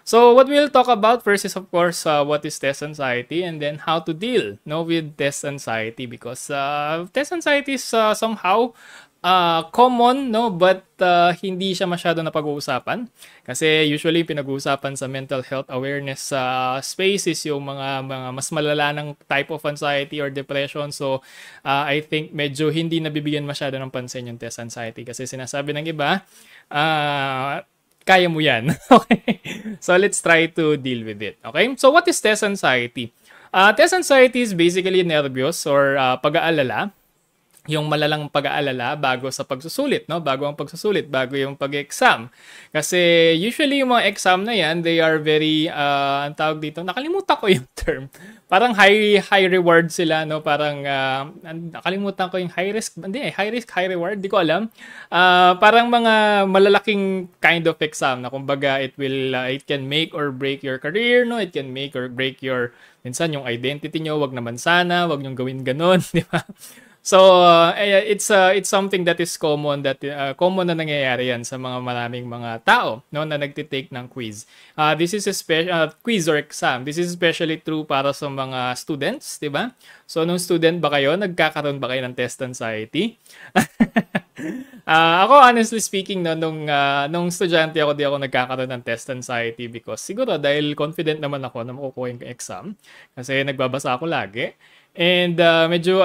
So what we'll talk about first is of course what is test anxiety, and then how to deal with test anxiety, because test anxiety is somehow common, but hindi siya masyado na pag-uusapan, kasi usually pinag-uusapan sa mental health awareness space is yung mga mas malala ng type of anxiety or depression. So I think medyo hindi nabibigyan masyado ng pansin yung test anxiety, kasi sinasabi ng iba kaya mo yan. Okay? So, let's try to deal with it. Okay? So, what is test anxiety? Test anxiety is basically nervous or pag-aalala, yung malalang pag-aalala bago sa pagsusulit, no? Bago ang pagsusulit, bago yung pag-exam. Kasi usually yung mga exam na yan, they are very, ang tawag dito, nakalimutan ko yung term. Parang high reward sila, no? Parang, nakalimutan ko yung high risk, hindi high risk, high reward, di ko alam. Parang mga malalaking kind of exam na kumbaga it can make or break your career, no? It can make or break your, minsan yung identity nyo, wag naman sana, wag nyong gawin ganun, di ba? So it's something that is common, common na nangyayari yan sa mga maraming mga tao, no, na nagte-take ng quiz. This is quiz or exam. This is especially true para sa mga students, 'di ba? So nung student ba kayo, nagkakaroon ba kayo ng test anxiety? Ako honestly speaking, no, nung estudyante ako, di ako nagkakaroon ng test anxiety, because siguro dahil confident naman ako na makukuha yung exam, kasi nagbabasa ako lagi, and medyo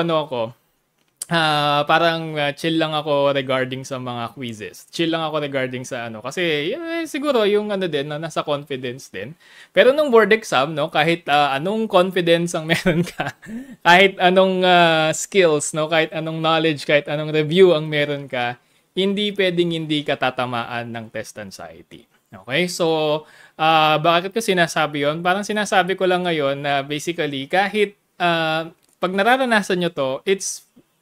parang chill lang ako regarding sa mga quizzes. Chill lang ako regarding sa kasi siguro yung din, nasa confidence din. Pero nung board exam, no, kahit anong confidence ang meron ka, kahit anong skills, no, kahit anong knowledge, kahit anong review ang meron ka, hindi pwedeng hindi ka tatamaan ng test anxiety. Okay? So, bakit ko sinasabi yon? Parang sinasabi ko lang ngayon na basically kahit pag nararanasan nyo to,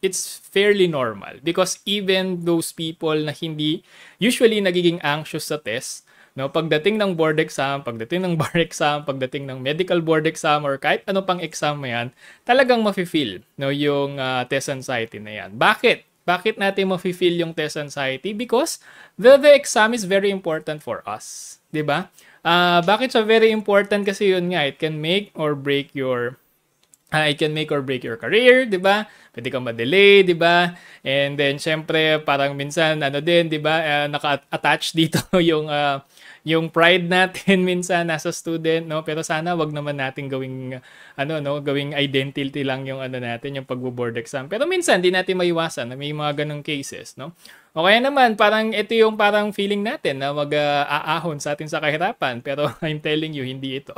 it's fairly normal, because even those people na hindi usually nagiging anxious sa test, no, pagdating ng board exam, pagdating ng bar exam, pagdating ng medical board exam, or kahit ano pang exam mo yan, talagang mafe-feel, no, yung test anxiety na yan. Bakit natin mafe-feel yung test anxiety? Because the exam is very important for us, 'di ba? Bakit siya very important? Kasi yun nga, it can make or break your career, 'di ba? Pwede kang ma-delay, 'di ba? And then syempre parang minsan din, 'di ba? Naka-attach dito yung pride natin minsan nasa student, no? Pero sana wag naman natin gawing gawing identity lang yung natin, yung pagbo-board exam. Pero minsan di natin maiwasan na may mga ganung cases, no? O kaya naman, parang ito yung parang feeling natin na mag-aahon sa atin sa kahirapan. Pero I'm telling you, hindi ito.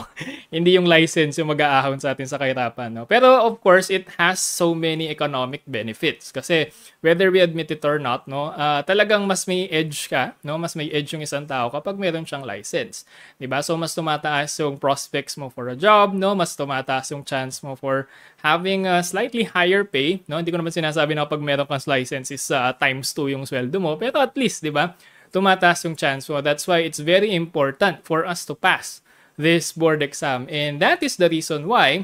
Hindi yung license yung mag-aahon sa atin sa kahirapan. No? Pero of course, it has so many economic benefits. Kasi whether we admit it or not, no, talagang mas may edge ka. No? Mas may edge yung isang tao kapag meron siyang license. Diba? So mas tumataas yung prospects mo for a job. No? Mas tumataas yung chance mo for having a slightly higher pay. No? Hindi ko naman sinasabi na kapag meron kang license is times 2 yung sweldo mo, pero at least, 'di ba? Tumataas yung chance mo. That's why it's very important for us to pass this board exam. And that is the reason why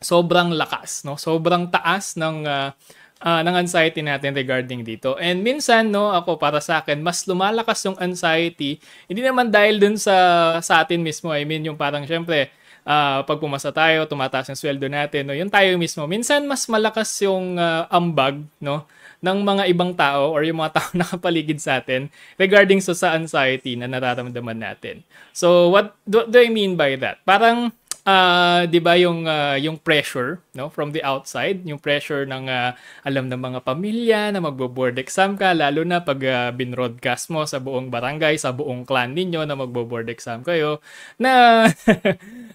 sobrang lakas, no? Sobrang taas ng anxiety natin regarding dito. And minsan, no, ako para sa akin, mas lumalakas yung anxiety, hindi naman dahil dun sa atin mismo. I mean, yung parang syempre, pag pumasa tayo, tumataas yung sweldo natin, no, yun tayo mismo. Minsan mas malakas yung ambag, no, ng mga ibang tao or yung mga tao nakapaligid sa atin regarding sa anxiety na nararamdaman natin. So what do I mean by that? Parang 'di ba yung pressure, no, from the outside, yung pressure ng alam ng mga pamilya na magbo-board exam ka, lalo na pag binroadcast mo sa buong barangay, sa buong clan ninyo na magbo-board exam kayo, na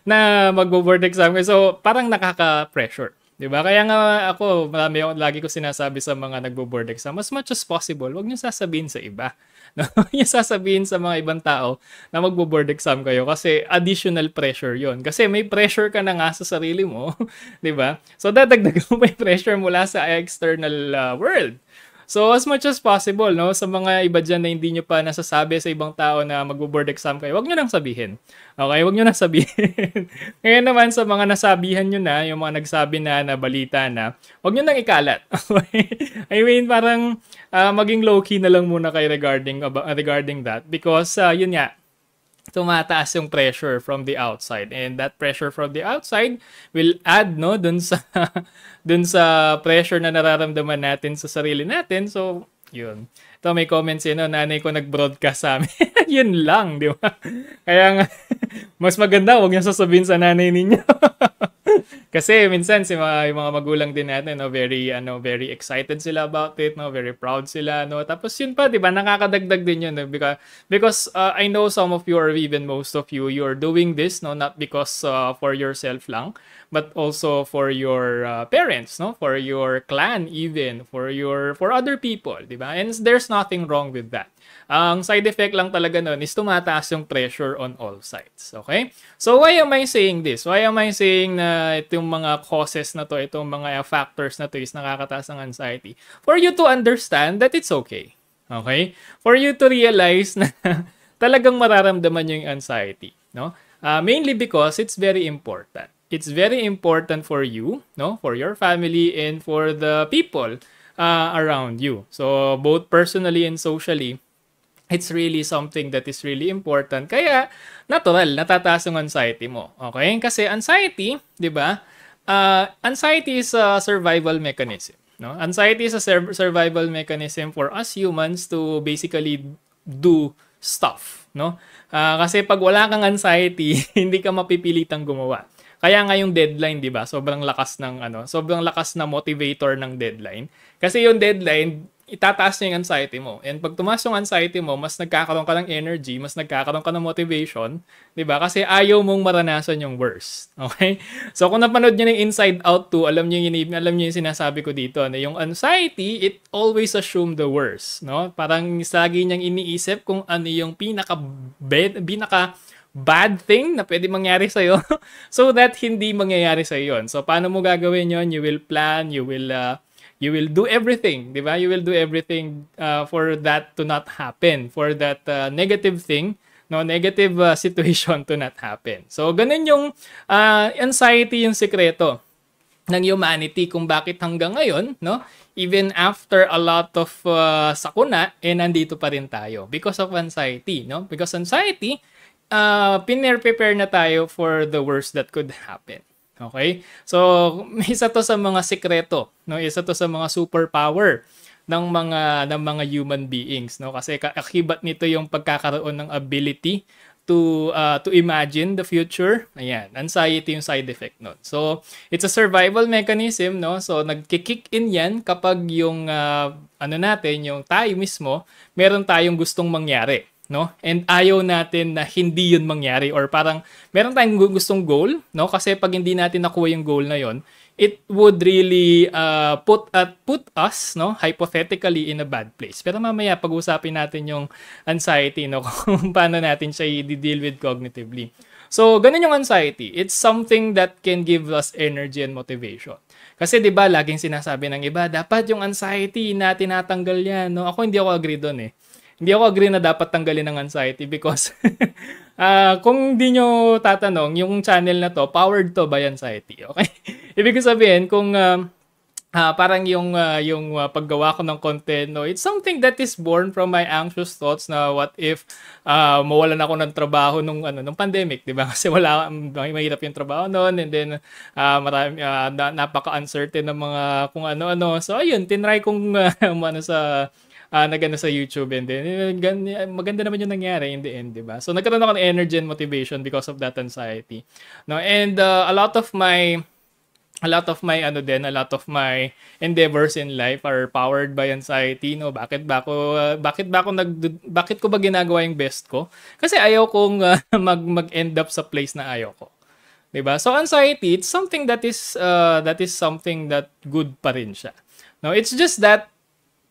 na magbo-board exam kayo. So parang nakaka-pressure. 'Di ba? Kaya nga ako, lagi ko sinasabi sa mga nagbo-board exam, as much as possible, wag niyo sasabihin sa iba. No? Wag niyo sasabihin sa mga ibang tao na magbo-board exam kayo, kasi additional pressure 'yon. Kasi may pressure ka na nga sa sarili mo, 'di ba? So dadagdagan mo may pressure mula sa external world. So as much as possible, no, sa mga iba dyan na hindi nyo pa nasasabi sa ibang tao na magbo-board exam kayo, wag nyo nang sabihin. Okay, wag nyo nang sabihin. Ngayon naman sa mga nasabihan nyo na, yung mga nagsabi na balita na, wag nyo nang ikalat. Okay? I mean, parang maging low-key na lang muna kayo regarding that. Because, yun nga, tumataas yung pressure from the outside, and that pressure from the outside will add no dun sa dun sa pressure na nararamdaman natin sa sarili natin. So yun, ito may comments yun, no? Nanay ko nag-broadcast sa amin. Yun lang, di ba? Kaya nga mas maganda wag niyo sasabihin sa nanay ninyo. Kasi minsan yung mga magulang din natin, no, very excited sila about it, no, very proud sila, no. Tapos yun pa, 'di ba, nakakadagdag din yun, no? Because I know some of you, or even most of you, you're doing this, no, not because for yourself lang, but also for your parents, no, for your clan, even for other people, 'di ba? And there's nothing wrong with that. Ang side effect lang talaga nun is tumataas yung pressure on all sides. Okay? So why am I saying this? Why am I saying na itong mga causes na to, itong mga factors na to is nakakataas ng anxiety? For you to understand that it's okay. Okay? For you to realize na talagang mararamdaman yung anxiety. No? Mainly because it's very important. It's very important for you, no, for your family, and for the people around you. So both personally and socially, it's really something that is really important. Kaya, natural, natataas yung anxiety mo. Okay? Kasi anxiety, di ba? Anxiety is a survival mechanism. No? Anxiety is a survival mechanism for us humans to basically do stuff. No? Kasi pag wala kang anxiety, hindi ka mapipilitang gumawa. Kaya nga yung deadline, 'di ba? Sobrang lakas na motivator ng deadline. Kasi yung deadline, itataas niya yung anxiety mo. And pag tumaas yung anxiety mo, mas nagkakaroon ka ng energy, mas nagkakaroon ka ng motivation, 'di ba? Kasi ayaw mong maranasan yung worst. Okay? So kung napanood niyo ng Inside Out 2, alam niyo yung sinasabi ko dito, na yung anxiety, it always assume the worst, no? Parang lagi niyang iniisip kung ano yung pinaka bad thing na pwede mangyari sa'yo so that hindi mangyayari sa'yo yun. So, paano mo gagawin yun? You will plan, you will do everything, di ba? You will do everything for that to not happen, for that negative thing, no, negative situation to not happen. So, ganun yung anxiety, yung sekreto ng humanity kung bakit hanggang ngayon, no, even after a lot of sakuna, nandito pa rin tayo because of anxiety, no? Because anxiety, prepare na tayo for the worst that could happen. Okay? So, isa to sa mga sekreto, no? Isa to sa mga superpower ng mga human beings, no? Kasi akibat nito yung pagkakaroon ng ability to imagine the future. Ayan, anxiety yung side effect nun. So, it's a survival mechanism, no? So, nagki-kick in yan kapag yung yung tayo mismo, meron tayong gustong mangyari. No? And ayaw natin na hindi yun mangyari, or parang meron tayong gustong goal, no? Kasi pag hindi natin nakuha yung goal na yon, it would really put us, no, hypothetically, in a bad place. Pero mamaya pag-usapin natin yung anxiety, no, kung paano natin siya i-deal with cognitively. So, ganun yung anxiety. It's something that can give us energy and motivation. Kasi 'di ba, laging sinasabi ng iba, dapat yung anxiety na tinatanggal yan, no? Ako hindi ako agree doon eh. Hindi ako agree na dapat tanggalin ng anxiety because kung di nyo tatanong, yung channel na to, powered to by anxiety. Okay? Ibig sabihin, kung parang yung paggawa ko ng content, no, it's something that is born from my anxious thoughts na what if mawalan ako ng trabaho nung pandemic, 'di ba? Kasi mahirap yung trabaho noon, and then marami napaka-uncertain ng mga kung ano-ano. So ayun, tinry kong nagano sa YouTube, and then maganda naman yung nangyari in the end, 'di ba? So nagkaroon ako ng energy and motivation because of that anxiety. No, and a lot of my endeavors in life are powered by anxiety, no? Bakit ko ba ginagawa yung best ko? Kasi ayaw kong mag-end up sa place na ayaw ko. 'Di ba? So anxiety, it's something that is something that good pa rin siya. No, it's just that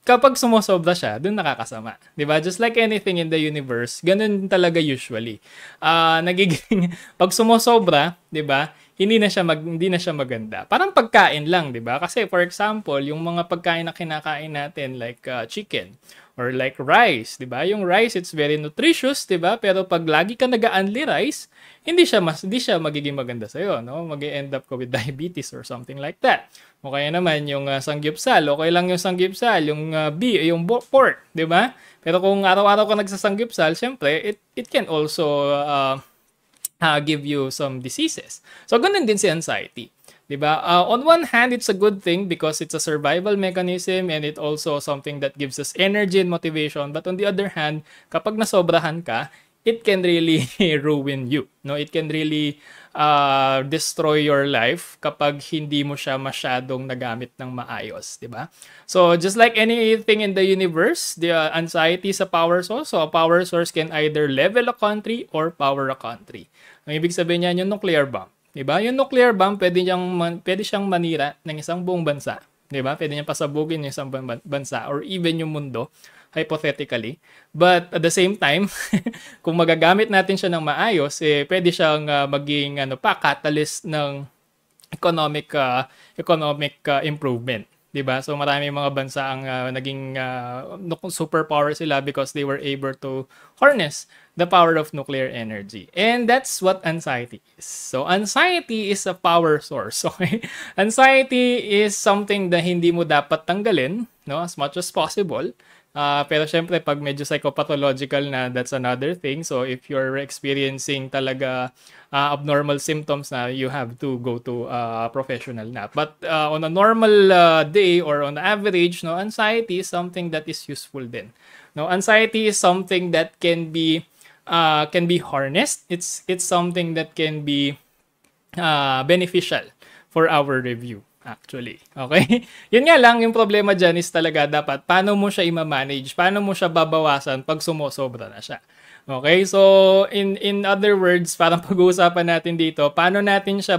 kapag sumosobra siya, dun nakakasama. 'Di ba? Just like anything in the universe, ganun talaga usually. Nagiging pag sumosobra, 'di ba? Hindi na siya maganda. Parang pagkain lang, 'di ba? Kasi for example, yung mga pagkain na kinakain natin like chicken Or like rice, 'di ba? Yung rice, it's very nutritious, 'di ba? Pero pag lagi ka nag-only rice, hindi siya magiging maganda sa iyo, no? Mag-end up ka with diabetes or something like that. O kaya naman yung sanggipsal, okay lang yung sanggipsal, yung pork, 'di ba? Pero kung araw-araw ka nagsasanggipsal, syempre it can also give you some diseases. So ganun din si anxiety. 'Di ba? On one hand, it's a good thing because it's a survival mechanism and it also something that gives us energy and motivation. But on the other hand, kapag nasobrahan ka, it can really ruin you. No, it can really destroy your life kapag hindi mo siya masyadong nagamit ng maayos, 'di ba? So just like anything in the universe, the anxiety is a power source. So a power source can either level a country or power a country. Ang ibig sabihin niyan yung nuclear bomb. 'Di ba? Yung nuclear bomb pwede siyang manira ng isang buong bansa, 'di ba? Pwede niyang pasabugin yung isang bansa or even yung mundo hypothetically. But at the same time, kung magagamit natin siya ng maayos, pwede siyang maging catalyst ng economic improvement. 'Di ba? So marami mga bansa ang naging superpower sila because they were able to harness the power of nuclear energy. And that's what anxiety is. So anxiety is a power source, okay? Anxiety is something na hindi mo dapat tanggalin, no, as much as possible. Pero syempre pag medyo psychopathological na, that's another thing. So if you're experiencing talaga abnormal symptoms na, you have to go to a professional na. But on a normal day or on average, no, anxiety is something that is useful din. No, anxiety is something that can be harnessed. It's something that can be beneficial for our review. Actually. Okay? Yun nga lang, yung problema dyan is talaga dapat paano mo siya i-manage, paano mo siya babawasan pag sumosobra na siya. Okay? So, in other words, parang pag-uusapan natin dito, paano natin siya,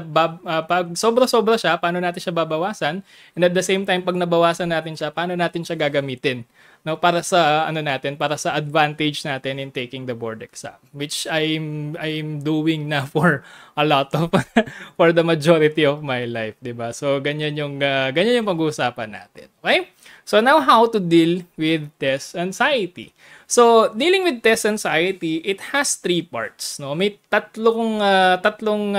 pag sobra-sobra siya, paano natin siya babawasan, and at the same time, pag nabawasan natin siya, paano natin siya gagamitin. No, para sa para sa advantage natin in taking the board exam, which I'm doing na for a lot of for the majority of my life, 'di ba? So ganyan yung pag-uusapan natin. Okay? So now how to deal with test anxiety. So dealing with test anxiety, it has three parts, no? May tatlong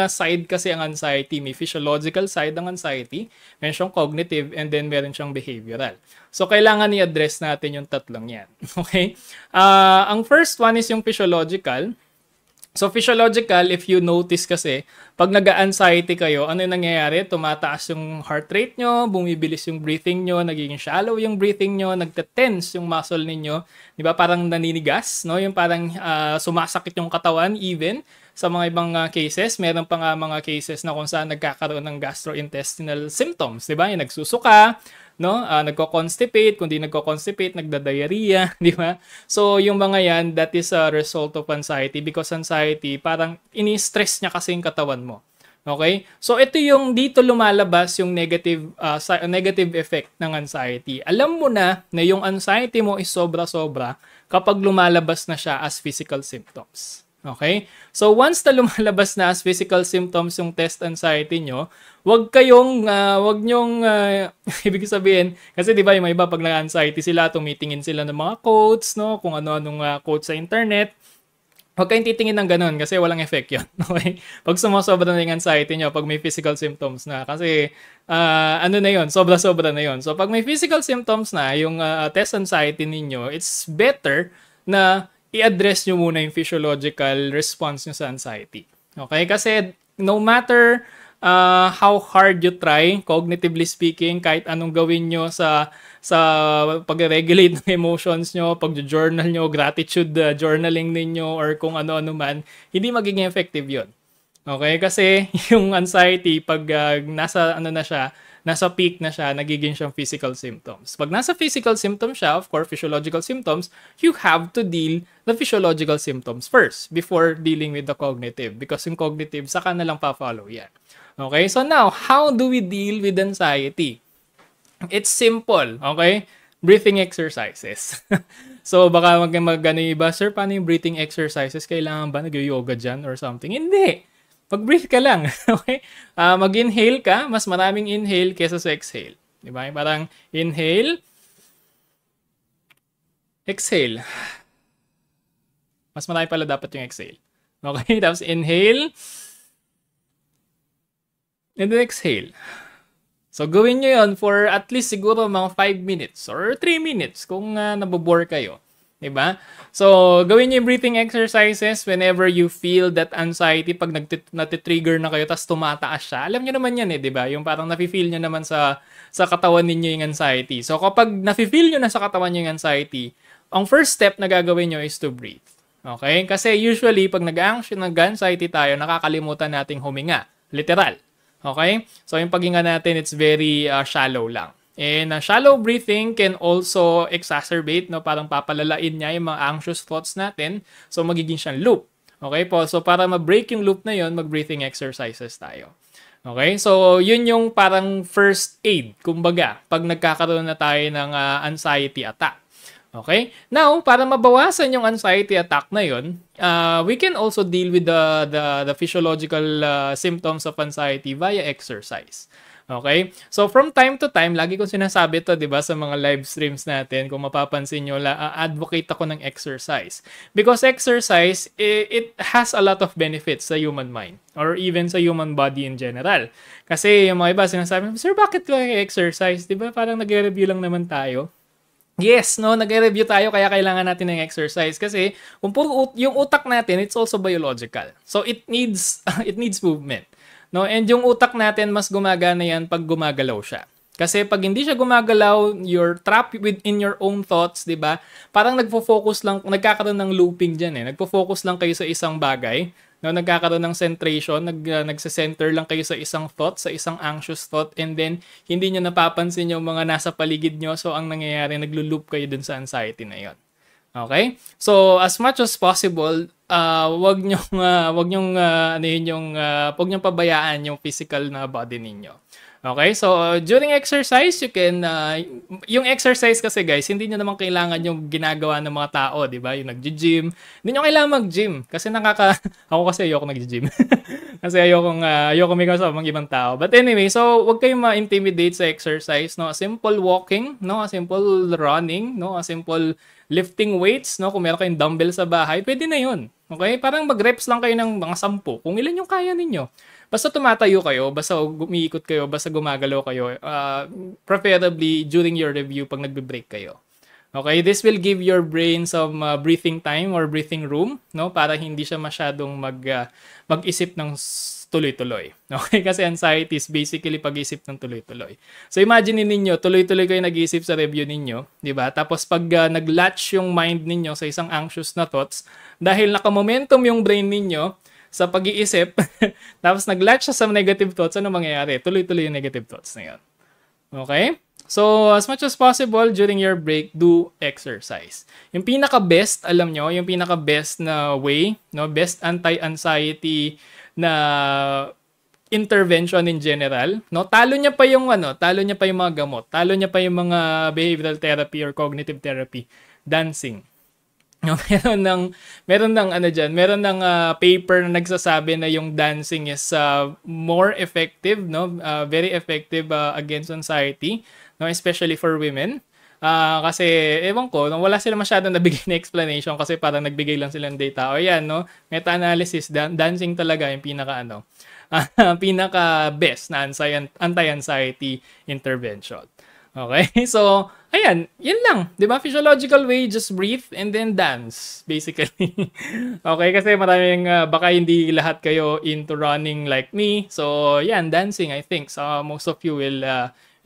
side kasi ang anxiety, may physiological side ng anxiety, meron siyang cognitive, and then meron siyang behavioral. So, kailangan i-address natin yung tatlong yan. Okay? Ang first one is yung physiological. So, physiological, if you notice kasi, pag nag-anxiety kayo, ano yung nangyayari? Tumataas yung heart rate nyo, bumibilis yung breathing nyo, nagiging shallow yung breathing nyo, nagte-tense yung muscle ninyo. Di ba? Parang naninigas, no? Yung parang sumasakit yung katawan even. Sa mga ibang cases, meron pa nga mga cases na kung saan nagkakaroon ng gastrointestinal symptoms. Di ba? Yung nagsusuka, no, nagko-constipate, kung di nagko-constipate, nagda-diarrhea, di ba? So, yung mga yan, that is a result of anxiety because anxiety, parang ini-stress niya kasi yung katawan mo. Okay? So, ito yung dito lumalabas yung negative effect ng anxiety. Alam mo na yung anxiety mo is sobra-sobra kapag lumalabas na siya as physical symptoms. Okay? So, once na lumalabas na as physical symptoms yung test anxiety nyo, wag nyong, ibig sabihin, kasi di ba yung iba pag nag-anxiety sila, tumitingin sila ng mga quotes, no? Kung ano-anong quotes sa internet. Huwag kayong titingin ng ganun kasi walang effect yun. Okay? Pag sumasobra na yung anxiety nyo, pag may physical symptoms na, kasi ano na yun, sobra-sobra na yun. So, pag may physical symptoms na, yung test anxiety ninyo, it's better na i-address nyo muna yung physiological response nyo sa anxiety. Okay? Kasi no matter how hard you try, cognitively speaking, kahit anong gawin nyo sa pag-regulate ng emotions nyo, pag-journal nyo, gratitude journaling ninyo, or kung ano-ano man, hindi magiging effective yun. Okay? Kasi yung anxiety, pag nasa peak na siya, nagiging siyang physical symptoms. Pag nasa physical symptoms siya, of course, physiological symptoms, you have to deal the physiological symptoms first before dealing with the cognitive. Because yung cognitive, saka na lang pa-follow yan. Okay? So now, how do we deal with anxiety? It's simple. Okay? Breathing exercises. So, baka mag-ano iba, sir, paano yung breathing exercises? Kailangan ba nag-yoga dyan or something? Hindi. Mag-breathe ka lang, okay? Mag-inhale ka, mas maraming inhale kesa sa exhale. Di ba? Parang inhale, Exhale. Mas marami pala dapat yung exhale. Okay, tapos inhale. And then exhale. So, gawin nyo yun for at least siguro mga 5 minutes or 3 minutes kung nabobore kayo. Diba? So, gawin nyo yung breathing exercises whenever you feel that anxiety pag natitrigger na kayo tapos tumataas siya. Alam nyo naman yan diba? Yung parang nafe-feel nyo naman sa katawan ninyo yung anxiety. So, kapag nafe-feel nyo na sa katawan nyo yung anxiety, ang first step na gagawin nyo is to breathe. Okay? Kasi usually, pag nag-anxiety tayo, nakakalimutan nating huminga. Literal. Okay? So, yung paghinga natin, it's very shallow lang. And shallow breathing can also exacerbate, no? Parang papalalain niya yung mga anxious thoughts natin. So, magiging siyang loop. Okay po? So, para ma-break yung loop na yun, mag-breathing exercises tayo. Okay? So, yun yung parang first aid, kumbaga, pag nagkakaroon na tayo ng anxiety attack. Okay? Now, para mabawasan yung anxiety attack na yun, we can also deal with the physiological symptoms of anxiety via exercise. Okay? So, from time to time, lagi kong sinasabi to, di ba, sa mga live streams natin, kung mapapansin nyo, advocate ako ng exercise. Because exercise, it has a lot of benefits sa human mind or even sa human body in general. Kasi yung mga iba sinasabi, Sir, bakit ko exercise? Di ba, parang nag-review lang naman tayo. Yes, no, nagre-review tayo kaya kailangan natin ng exercise kasi kung puro yung utak natin, it's also biological. So it needs it needs movement. No, and yung utak natin mas gumagana yan pag gumagalaw siya. Kasi pag hindi siya gumagalaw, you're trapped within your own thoughts, 'di ba? Parang nagfo-focus lang, nagkakaroon ng looping diyan Nagfo-focus lang kayo sa isang bagay. No, nagkakaroon ng centration, nagse-center lang kayo sa isang thought, sa isang anxious thought, and then hindi nyo napapansin yung mga nasa paligid nyo. So, ang nangyayari, naglo-loop kayo dun sa anxiety na yon. Okay? So, as much as possible, wag nyong pabayaan yung physical na body ninyo. Okay, so during exercise, you can, yung exercise kasi guys, hindi nyo naman kailangan yung ginagawa ng mga tao, di ba? Yung nag-gym. Hindi nyo kailangan mag-gym kasi ako kasi ayoko nag-gym. Kasi ayoko may kasama ibang tao. But anyway, so wag kayong ma-intimidate sa exercise, no? A simple walking, no? A simple running, no? A simple lifting weights, no? Kung meron kayong dumbbell sa bahay, pwede na yun. Okay? Parang mag-reps lang kayo ng mga 10 kung ilan yung kaya ninyo. Basta tumatayo kayo, basta umiikot kayo, basta gumagalaw kayo, preferably during your review pag nagbe-break kayo. Okay, this will give your brain some breathing time or breathing room, no, para hindi siya masyadong mag-isip ng tuloy-tuloy. Okay, kasi anxiety is basically pag-isip ng tuloy-tuloy. So imagine ninyo, tuloy-tuloy kayo nag-iisip sa review ninyo, 'di ba? Tapos pag nag-latch yung mind ninyo sa isang anxious na thoughts, dahil naka-momentum yung brain ninyo sa pag-iisip, tapos nag-latch siya sa negative thoughts, ano mangyayari? Tuloy-tuloy yung negative thoughts na yun. Okay? So, as much as possible, during your break, do exercise. Yung pinaka-best, alam nyo, yung pinaka-best na way, no, best anti-anxiety na intervention in general, no, talo niya pa yung mga gamot, talo niya pa yung mga behavioral therapy or cognitive therapy, dancing. No, meron ng paper na nagsasabi na yung dancing is more effective, no, very effective against anxiety, no, especially for women. Kasi ewan ko, wala sila masyadong nabigay na explanation kasi parang nagbigay lang sila ng data. O yan, no, meta-analysis, dancing talaga yung pinaka best na anti-anxiety intervention. Okay? So, ayan, yun lang. 'Di ba? Physiological way, just breathe and then dance, basically. Okay? Kasi maraming, baka hindi lahat kayo into running like me. So, yan, dancing, I think. So, most of you will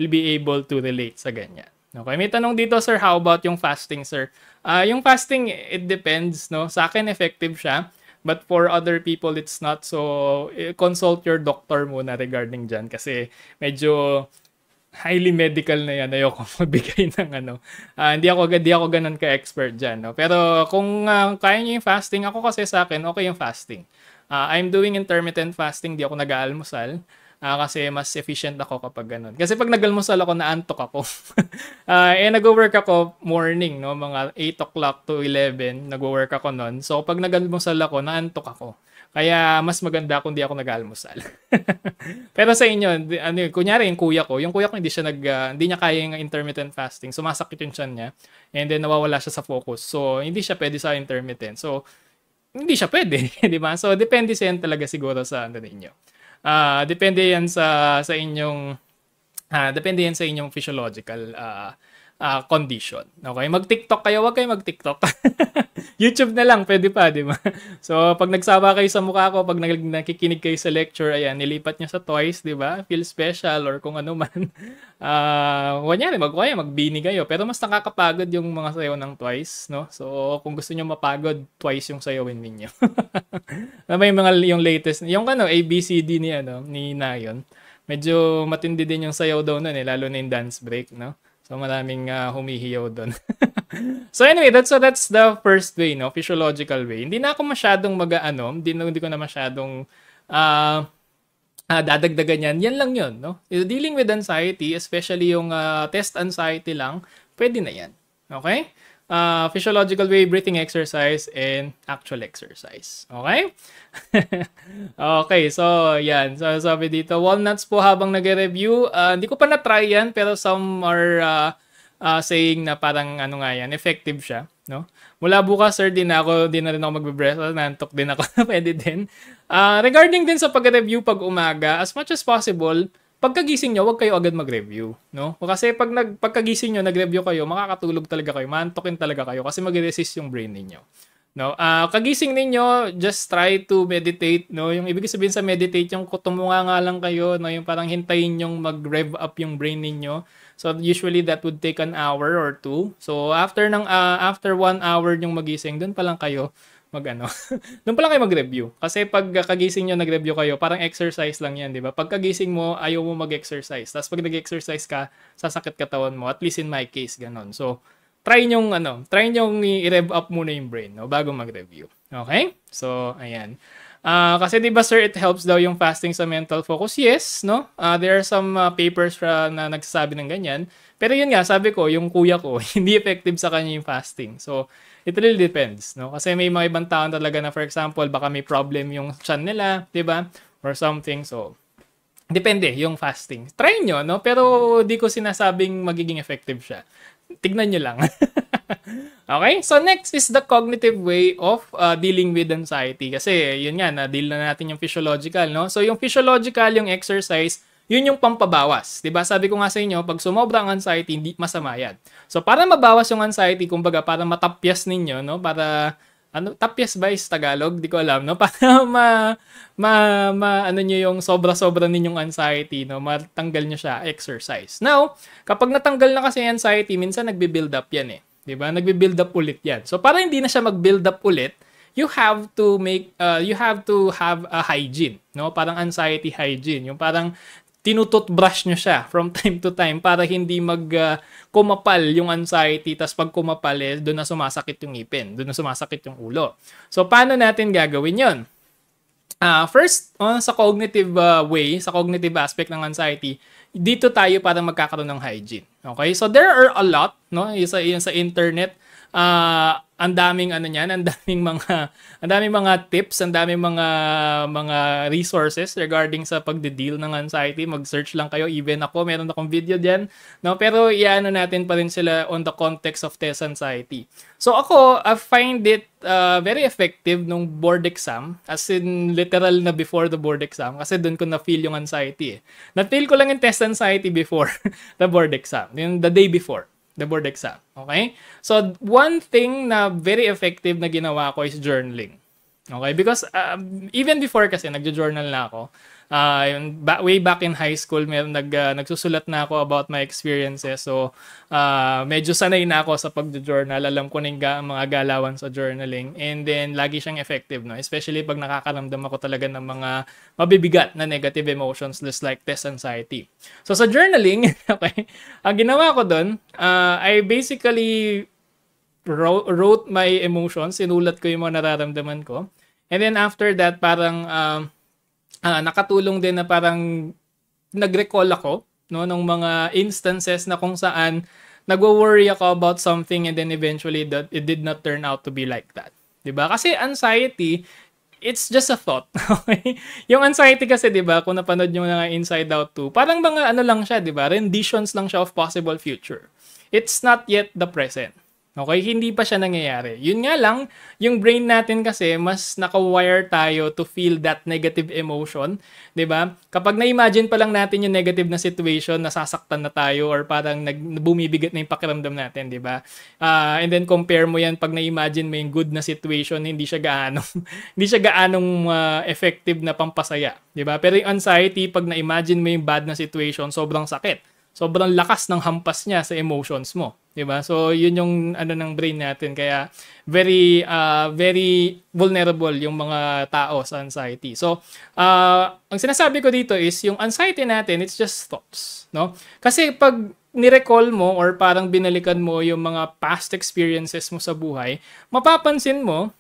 be able to relate sa ganyan. Okay? May tanong dito, sir, how about yung fasting, sir? Yung fasting, it depends, no? Sa akin, effective siya. But for other people, it's not. So, consult your doctor muna regarding dyan. Kasi medyo highly medical na yan. Ayoko magbigay ng hindi ako ganun ka-expert dyan. No? Pero kung kaya nyo yung fasting, ako kasi sa akin, okay yung fasting. I'm doing intermittent fasting, di ako nag-aalmusal. Kasi mas efficient ako kapag ganun. Kasi pag nag-almusal ako, naantok ako. Nag-work ako morning, no? Mga 8 o'clock to 11, nag-work ako nun. So, pag nag-almusal ako, naantok ako. Kaya mas maganda kung di ako nag-almusal. Pero sa inyo, kunyari yung kuya ko hindi niya kaya yung intermittent fasting. Sumasakit yung tiyan niya and then nawawala siya sa focus. So, hindi siya pwede sa intermittent. So, hindi siya pwede, di ba? So, depende sa yan talaga siguro sa ano ninyo. Depende yan depende yan sa inyong physiological condition. Okay? Mag-TikTok kayo, wag kayo mag-TikTok. YouTube na lang, pwede pa, di ba? So, pag nagsawa kayo sa mukha ko, pag nakikinig kayo sa lecture, ayan, nilipat niya sa twice, di ba? Feel special or kung ano man. Kunyari, magbini kayo. Pero mas nakakapagod yung mga sayaw ng twice, no? So, kung gusto niyo mapagod, twice yung sayawin ninyo. May yung latest, yung ABCD ni Nayon. Medyo matindi din yung sayaw daw nun lalo na yung dance break, no? So, maraming humihiyaw doon. So, anyway, that's the first way, no? Physiological way. Hindi na ako masyadong hindi ko na masyadong dadagdagan yan. Yan lang yun, no? Dealing with anxiety, especially yung test anxiety lang, pwede na yan. Okay? Physiological way, breathing exercise, and actual exercise. Okay? Okay, so yan. So sabi dito, walnuts po habang nag-review. Hindi ko pa na-try yan, pero some are saying na parang effective siya. No? Mula bukas, sir, di na rin ako magbe-breath. Nantok din ako. Pwede din. Regarding din sa pag-review pag umaga, as much as possible, pagkagising nyo, huwag kayo agad mag-review, no? Kasi pagkagising nyo, nag-review kayo, makakatulog talaga kayo, maantokin talaga kayo kasi mag-resist yung brain ninyo. No? Kagising ninyo, just try to meditate, no? Yung ibig sabihin sa meditate, yung tumunga nga lang kayo, no? Yung parang hintayin yung mag-rev up yung brain ninyo. So usually that would take an hour or two. So after 1 hour yung magising, doon pa lang kayo doon pa lang kayo mag-review. Kasi pag kagising nyo, nag-review kayo, parang exercise lang yan, di ba? Pag kagising mo, ayaw mo mag-exercise. Tapos pag nag-exercise ka, sasakit katawan mo. At least in my case, ganon. So, try nyong i-rev up muna yung brain, no? Bago mag-review. Okay? So, ayan. Kasi di ba, sir, it helps daw yung fasting sa mental focus? Yes, no? There are some papers na nagsasabi ng ganyan. Pero yun nga, sabi ko, yung kuya ko, hindi effective sa kanya yung fasting. So, it really depends, no? Kasi may mga ibang taon talaga na, for example, baka may problem yung tiyan nila, di ba? Or something. So, depende yung fasting. Try nyo, no? Pero di ko sinasabing magiging effective siya. Tignan nyo lang. Okay? So, next is the cognitive way of dealing with anxiety. Kasi, yun nga, na-deal na natin yung physiological, no? So, yung physiological, yung exercise, yun yung pampabawas. Diba? Sabi ko nga sa inyo, pag sumobra ang anxiety, hindi masama yan. So, para mabawas yung anxiety, kumbaga, para matapyas ninyo, no? Para, tapyas ba is Tagalog? Di ko alam, no? Para nyo yung sobra-sobra ninyong anxiety, no? Matanggal nyo siya, exercise. Now, kapag natanggal na kasi yung anxiety, minsan nagbe-build up yan Diba? Nagbe-build up ulit yan. So, para hindi na siya mag-build up ulit, you have to have a hygiene, no? Parang anxiety hygiene. Yung parang tinututbrush nyo siya from time to time para hindi kumapal yung anxiety. Tas pag kumapal, doon na sumasakit yung ngipin. Doon na sumasakit yung ulo. So, paano natin gagawin yon? First, sa cognitive way, sa cognitive aspect ng anxiety, dito tayo para magkakaroon ng hygiene. Okay? So, there are a lot, no? Yung sa internet, ang daming ang daming mga tips, ang daming mga resources regarding sa pagde-deal ng anxiety. Mag-search lang kayo, even ako meron akong video diyan, no? Pero iano natin pa rin sila on the context of test anxiety. So ako, I find it very effective nung board exam, as in literal na before the board exam, kasi doon ko na-feel yung anxiety. Na-feel ko lang yung test anxiety before the board exam, yung the day before the board exam. Okay? So, one thing na very effective na ginawa ko is journaling. Okay? Because even before kasi, nagjo-journal na ako. Way back in high school, nagsusulat na ako about my experiences. So, medyo sanay na ako sa pag-journal. Alam ko na yung mga galawan sa journaling. And then, lagi siyang effective, no? Especially pag nakakaramdam ako talaga ng mga mabibigat na negative emotions just like test anxiety. So, sa journaling, okay, ang ginawa ko doon, I basically wrote my emotions. Sinulat ko yung mga nararamdaman ko. And then, after that, parang nakatulong din na parang nag-recall ako, no, ng mga instances na kung saan nagwo-worry ako about something and then eventually that it did not turn out to be like that. 'Di ba? Kasi anxiety, it's just a thought. Okay? Yung anxiety kasi, 'di ba, kung napanood niyo na Inside Out 2, parang mga ano lang siya, 'di ba? Renditions lang siya of possible future. It's not yet the present. Okay? Hindi pa siya nangyayari. Yun nga lang, yung brain natin kasi mas naka-wire tayo to feel that negative emotion, 'di ba? Kapag na-imagine pa lang natin yung negative na situation, nasasaktan na tayo or parang bumibigat na yung pakiramdam natin, 'di ba? And then compare mo yan pag na-imagine mo yung good na situation, hindi siya gaano hindi siya gaanong effective na pampasaya, 'di ba? Pero yung anxiety pag na-imagine mo yung bad na situation, sobrang sakit. Sobrang lakas ng hampas niya sa emotions mo, 'di ba? So yun yung ano ng brain natin, kaya very vulnerable yung mga tao sa anxiety. So ang sinasabi ko dito is yung anxiety natin, it's just thoughts, no? Kasi pag ni-recall mo or parang binalikan mo yung mga past experiences mo sa buhay, mapapansin mo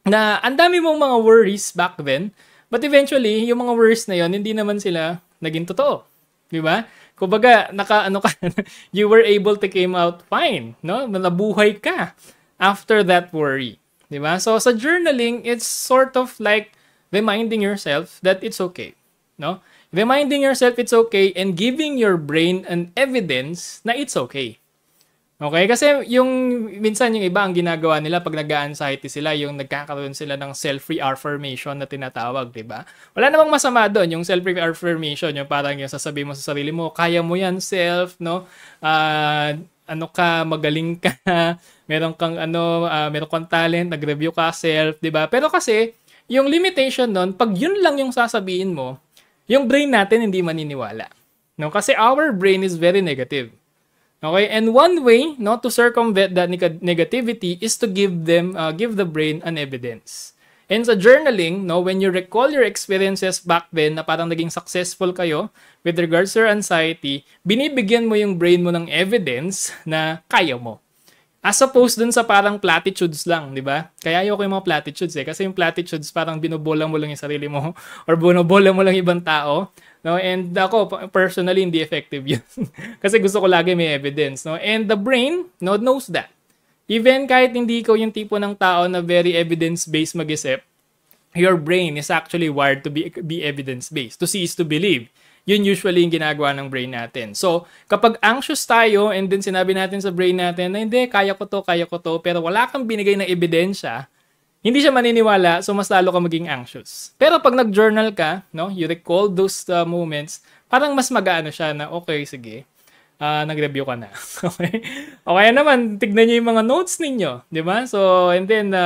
na ang dami mong mga worries back then, but eventually yung mga worries na yon hindi naman sila naging totoo, 'di ba? Kumbaga, you were able to came out fine, no? Nabuhay ka after that worry, 'di ba? So sa journaling, it's sort of like reminding yourself that it's okay, no? Reminding yourself it's okay and giving your brain an evidence na it's okay. Okay? Kasi yung minsan yung iba ang ginagawa nila pag nag-anxiety sila, yung nagkakaroon sila ng self-reaffirmation na tinatawag, 'di ba? Wala namang masama doon, yung self-reaffirmation, yung parang yung sasabihin mo sa sarili mo, kaya mo 'yan, self, no? Ano ka, magaling ka, meron kang talent, nag-review ka, self, 'di ba? Pero kasi yung limitation doon, pag yun lang yung sasabihin mo, yung brain natin hindi maniniwala. No? Kasi our brain is very negative. Okay, and one way, no, to circumvent that negativity is to give the brain an evidence. And sa journaling, no, when you recall your experiences back then na parang naging successful kayo with regards to your anxiety, binibigyan mo yung brain mo ng evidence na kaya mo. As opposed dun sa parang platitudes lang, di ba? Kaya ayoko yung mga platitudes kasi yung platitudes parang binobola mo lang yung sarili mo or binobola mo lang ibang tao. No, and ako personally hindi effective 'yun. Kasi gusto ko lagi may evidence, no? And the brain, no, knows that. Even kahit hindi ko yung tipo ng tao na very evidence-based mag-isip, your brain is actually wired to be evidence-based. To see is to believe. Yun usually yung ginagawa ng brain natin. So, kapag anxious tayo and then sinabi natin sa brain natin na hindi, kaya ko to, pero wala kang binigay na ebidensya, hindi siya maniniwala, so mas lalo ka maging anxious. Pero pag nag-journal ka, no, you recall those moments, parang mas mag-aano siya na, okay, sige, nag-review ka na. Okay? O kaya naman, tignan niyo yung mga notes ninyo, di ba? So, and then,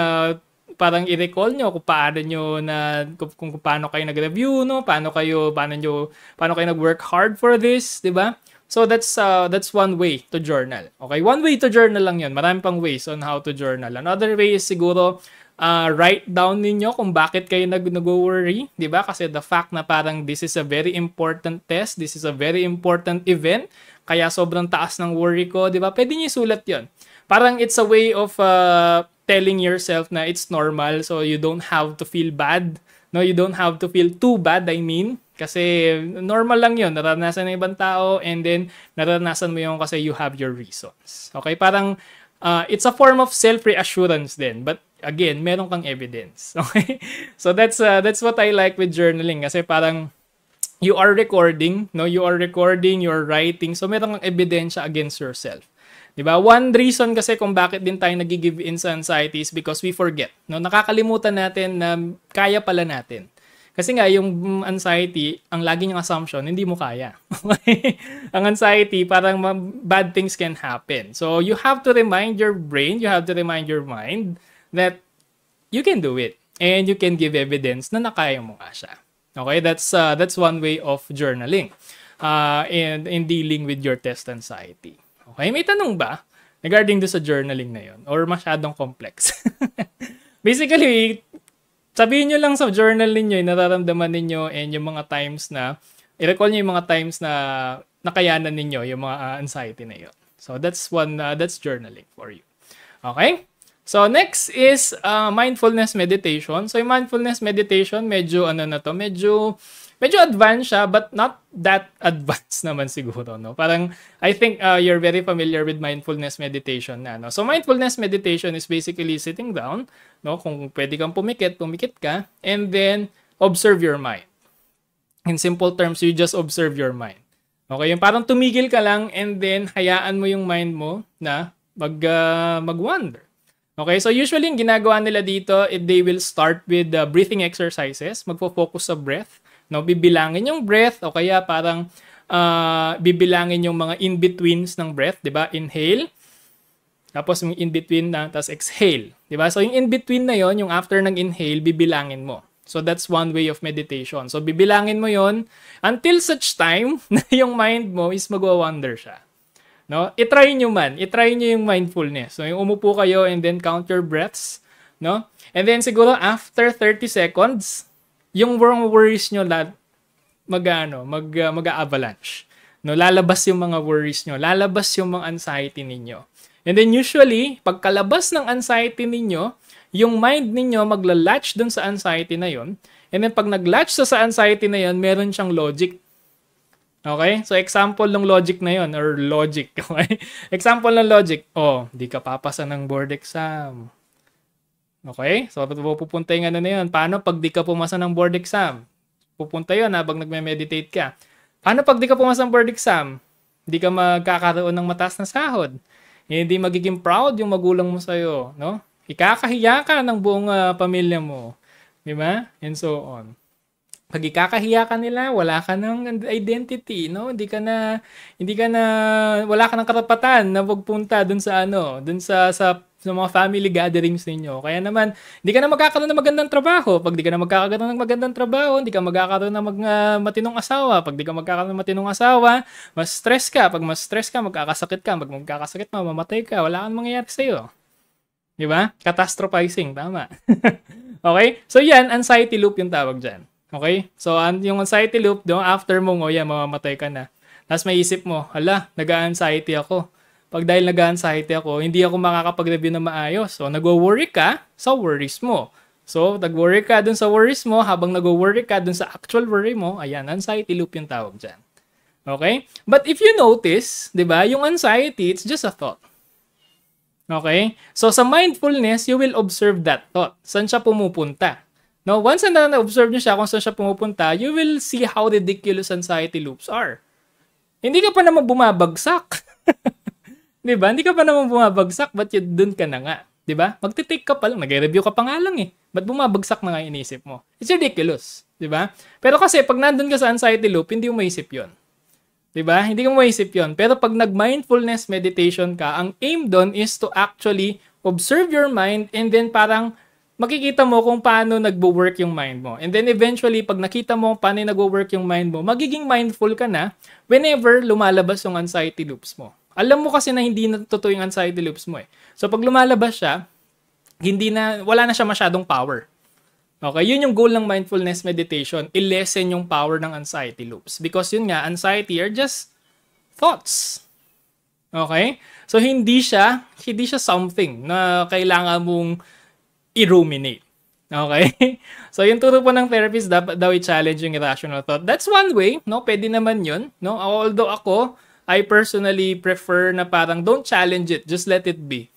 parang i-recall nyo kung paano kayo nag-review, no? Paano kayo nag-work hard for this, di ba? So that's one way to journal. Okay? One way to journal lang 'yon. Marami pang ways on how to journal. Another way is siguro write down ninyo kung bakit kayo nag-worry, 'di ba? Kasi the fact na parang this is a very important test, this is a very important event, kaya sobrang taas ng worry ko, 'di ba? Pwede niyo isulat 'yon. Parang it's a way of telling yourself na it's normal, so you don't have to feel bad. No, you don't have to feel too bad, I mean. Kasi normal lang yun. Naranasan ng ibang tao and then naranasan mo yun kasi you have your reasons. Okay? Parang it's a form of self-reassurance din. But again, meron kang evidence. Okay? So that's what I like with journaling. Kasi parang you are recording, no? You are recording, you're writing. So meron kang ebidensya against yourself. Diba? One reason kasi kung bakit din tayo nag-give in sa anxiety is because we forget. No? Nakakalimutan natin na kaya pala natin. Kasi nga, yung anxiety, ang lagi niyang assumption, hindi mo kaya. Ang anxiety, parang bad things can happen. So, you have to remind your brain, you have to remind your mind that you can do it. And you can give evidence na nakaya mo nga siya. Okay? That's one way of journaling in dealing with your test anxiety. Okay, may tanong ba regarding do sa journaling na yon or masyadong complex? Basically, sabihin nyo lang sa journal ninyo yung nararamdaman ninyo and yung mga times na, i-recall nyo yung mga times na nakayanan ninyo yung mga anxiety na yon. So, that's journaling for you. Okay? So, next is mindfulness meditation. So, yung mindfulness meditation, medyo medyo advanced siya, but not that advanced naman siguro, no? Parang, I think you're very familiar with mindfulness meditation na, no? So, mindfulness meditation is basically sitting down, no? Kung pwede kang pumikit ka, and then, observe your mind. In simple terms, you just observe your mind. Okay, yung parang tumigil ka lang, and then, hayaan mo yung mind mo na mag-wander. Okay, so usually yung ginagawa nila dito, they will start with breathing exercises, magfo-focus sa breath, no? Bibilangin yung breath o kaya parang bibilangin yung mga in-betweens ng breath, 'di ba? Inhale, tapos yung in-between na, tapos exhale, 'di ba? So yung in-between na yon, yung after ng inhale, bibilangin mo. So that's one way of meditation. So bibilangin mo yon until such time na yung mind mo is magwa-wander siya. No? I-try nyo yung mindfulness. So, yung umupo kayo and then count your breaths, no? And then siguro after 30 seconds, yung worries nyo mag-avalanche. No, lalabas yung mga worries nyo, lalabas yung mga anxiety ninyo. And then usually, pagkalabas ng anxiety ninyo, yung mind ninyo magla-latch dun sa anxiety na yon. And then pag nag-latch sa anxiety na yon, meron siyang logic. Okay? So, example ng logic na yon or logic. Okay? Example ng logic. Oh, di ka papasa ng board exam. Okay? So, pupunta yung ano na yun. Paano pag di ka pumasa ng board exam? Pupunta yun habang nagme-meditate ka. Paano pag di ka pumasa ng board exam? Di ka magkakaroon ng mataas na sahod. Hindi magiging proud yung magulang mo sa'yo. No? Ikakahiya ka ng buong pamilya mo. Di ba? And so on. Pag ikakahiya ka nila, wala ka ng identity, no? Wala ka ng karapatan na magpunta dun sa mga family gatherings ninyo. Kaya naman, hindi ka na magkakaroon ng magandang trabaho. Pag di ka na magkakaroon ng magandang trabaho, hindi ka magkakaroon ng matinong asawa. Pag di ka magkakaroon ng matinong asawa, mas stress ka. Pag mas stress ka, magkakasakit ka. Pag magkakasakit ka, mamamatay ka. Wala kang mangyayari sa'yo. Di ba? Catastrophizing. Tama. Okay? So yan, anxiety loop yung tawag dyan. Okay? So, yung anxiety loop, after mo, mamamatay ka na. Tapos may isip mo, nag-anxiety ako. Pag dahil nag-anxiety ako, hindi ako makakapag-review na maayos. So, nag-worry ka sa worries mo. So, nag-worry ka dun sa worries mo, habang nag-worry ka dun sa actual worry mo, ayan, anxiety loop yung tawag dyan. Okay? But if you notice, di ba, yung anxiety, it's just a thought. Okay? So, sa mindfulness, you will observe that thought. Saan siya pumupunta? Now, once na-observe nyo siya kung saan siya pumupunta, you will see how ridiculous anxiety loops are. Hindi ka pa naman bumabagsak. Diba? Hindi ka pa naman bumabagsak, but dun ka na nga. Diba? Magte-take ka pa lang, nag-review ka pa nga lang eh. Ba't bumabagsak na nga inisip mo? It's ridiculous. Diba? Pero kasi pag nandun ka sa anxiety loop, hindi mo maisip yun. Diba? Hindi mo maisip yun. Pero pag nag-mindfulness meditation ka, ang aim dun is to actually observe your mind and then parang makikita mo kung paano nagbo-work yung mind mo. And then eventually, pag nakita mo paano nagbo-work yung mind mo, magiging mindful ka na whenever lumalabas yung anxiety loops mo. Alam mo kasi na hindi na totoo yung anxiety loops mo eh. So pag lumalabas siya, wala na siya masyadong power. Okay, yun yung goal ng mindfulness meditation, i-lessen yung power ng anxiety loops. Because yun nga, anxiety are just thoughts. Okay? So hindi siya something na kailangan mong i-ruminate. Okay? So, yung turo po ng therapist, dapat daw i-challenge yung irrational thought. That's one way, no? Pwede naman yun, no? Although ako, I personally prefer na parang don't challenge it, just let it be.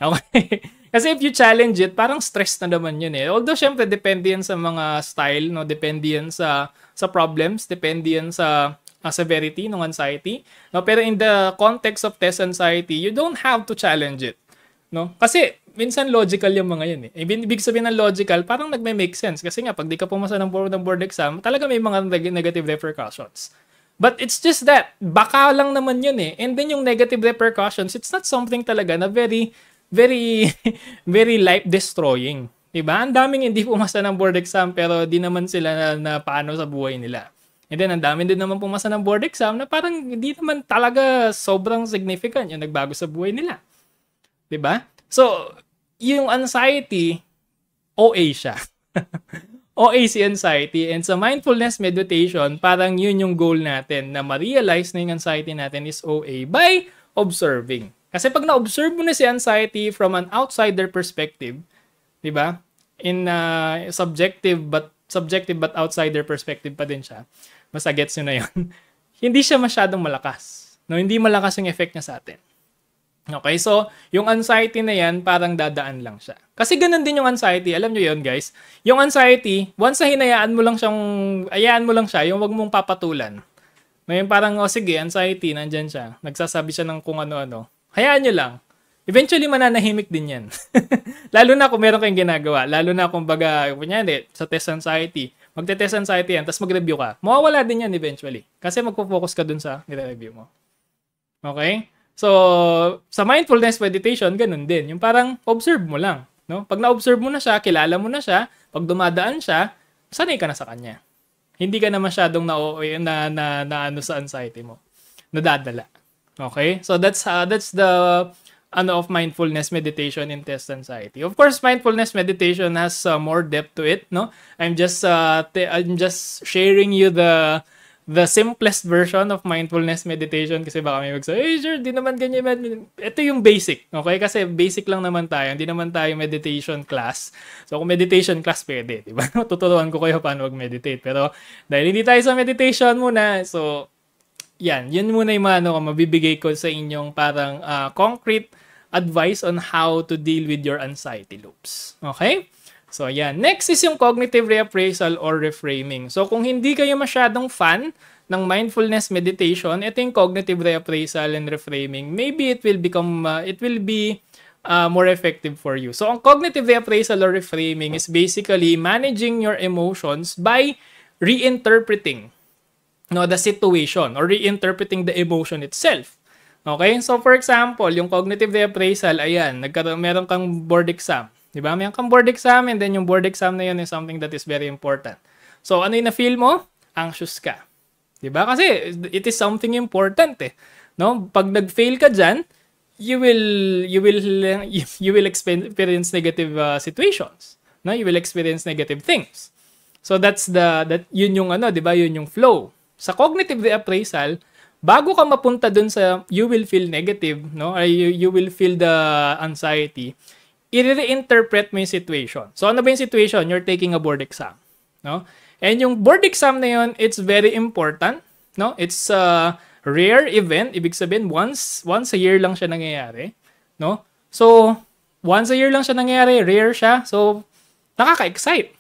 Okay? Kasi if you challenge it, parang stress na naman yun eh. Although, syempre, depende yan sa mga style, no? Depende yan sa problems, depende yan sa severity ng anxiety. No? Pero in the context of test anxiety, you don't have to challenge it. No? Kasi, minsan logical yung mga yun eh. Ibig sabihin ng logical, parang nagme-make sense. Kasi nga, pag di ka pumasa ng board exam, talaga may mga negative repercussions. But it's just that, baka lang naman yun eh. And then yung negative repercussions, it's not something talaga na very, very, very life-destroying. Diba? Ang daming hindi pumasa ng board exam, pero di naman sila na paano sa buhay nila. And then, ang dami din naman pumasa ng board exam na parang hindi naman talaga sobrang significant yung nagbago sa buhay nila. Diba? So, yung anxiety, OA siya. OA si anxiety. And sa mindfulness meditation, parang yun yung goal natin na ma-realize na yung anxiety natin is OA by observing. Kasi pag na-observe mo na si anxiety from an outsider perspective, di ba? In subjective but subjective but outsider perspective pa din siya. Basta gets nyo na yun. Hindi siya masyadong malakas. No, hindi malakas yung effect niya sa atin. Okay, so yung anxiety na yan, parang dadaan lang siya. Kasi ganun din yung anxiety. Alam nyo yun, guys. Yung anxiety, once na hayaan mo lang siya, yung wag mong papatulan. Ngayon parang, sige, anxiety, nandyan siya. Nagsasabi siya ng kung ano-ano. Hayaan nyo lang. Eventually, mananahimik din yan. Lalo na kung meron kayong ginagawa. Lalo na kung kunyari, sa test anxiety. Magte-test anxiety yan, tapos mag-review ka. Mawawala din yan eventually. Kasi magpo-focus ka dun sa nire-review mo. Okay? So, sa mindfulness meditation, ganun din. Yung parang observe mo lang. No? Pag na-observe mo na siya, kilala mo na siya, pag dumadaan siya, sanay ka na sa kanya. Hindi ka na masyadong na ano sa anxiety mo. Nadadala. Okay? So, that's the of mindfulness meditation in test anxiety. Of course, mindfulness meditation has more depth to it, no? I'm just sharing you the simplest version of mindfulness meditation kasi baka may magsabi, sure, di naman ganyan. Ito yung basic, okay? Kasi basic lang naman tayo. Hindi naman tayo meditation class. So, kung meditation class, pwede, di ba? Tuturuan ko kayo paano mag-meditate. Pero, dahil hindi tayo sa meditation muna, so, yun muna yung mabibigay ko sa inyong parang concrete advice on how to deal with your anxiety loops. Okay? So, yan. Next is yung cognitive reappraisal or reframing. So, kung hindi kayo masyadong fan ng mindfulness meditation, ito yung cognitive reappraisal and reframing. Maybe it will be more effective for you. So, ang cognitive reappraisal or reframing is basically managing your emotions by reinterpreting the situation or reinterpreting the emotion itself. Okay? So, for example, yung cognitive reappraisal, ayan, meron kang board exam. Diba? May kang board exam and then yung board exam na yun is something that is very important. So, ano yung na-feel mo? Anxious ka. Diba? Kasi it is something important eh. No? Pag nag-fail ka dyan, you will experience negative situations. No? You will experience negative things. So, yun yung diba? Yun yung flow. Sa cognitive reappraisal, bago ka mapunta dun sa you will feel negative, no? Or you will feel the anxiety, i-reinterpret mo yung situation. So, ano ba yung situation? You're taking a board exam. No? And yung board exam na yun, it's very important. No? It's a rare event. Ibig sabihin, once a year lang siya nangyayari. No? So, once a year lang siya nangyayari, rare siya. So, nakaka-excite.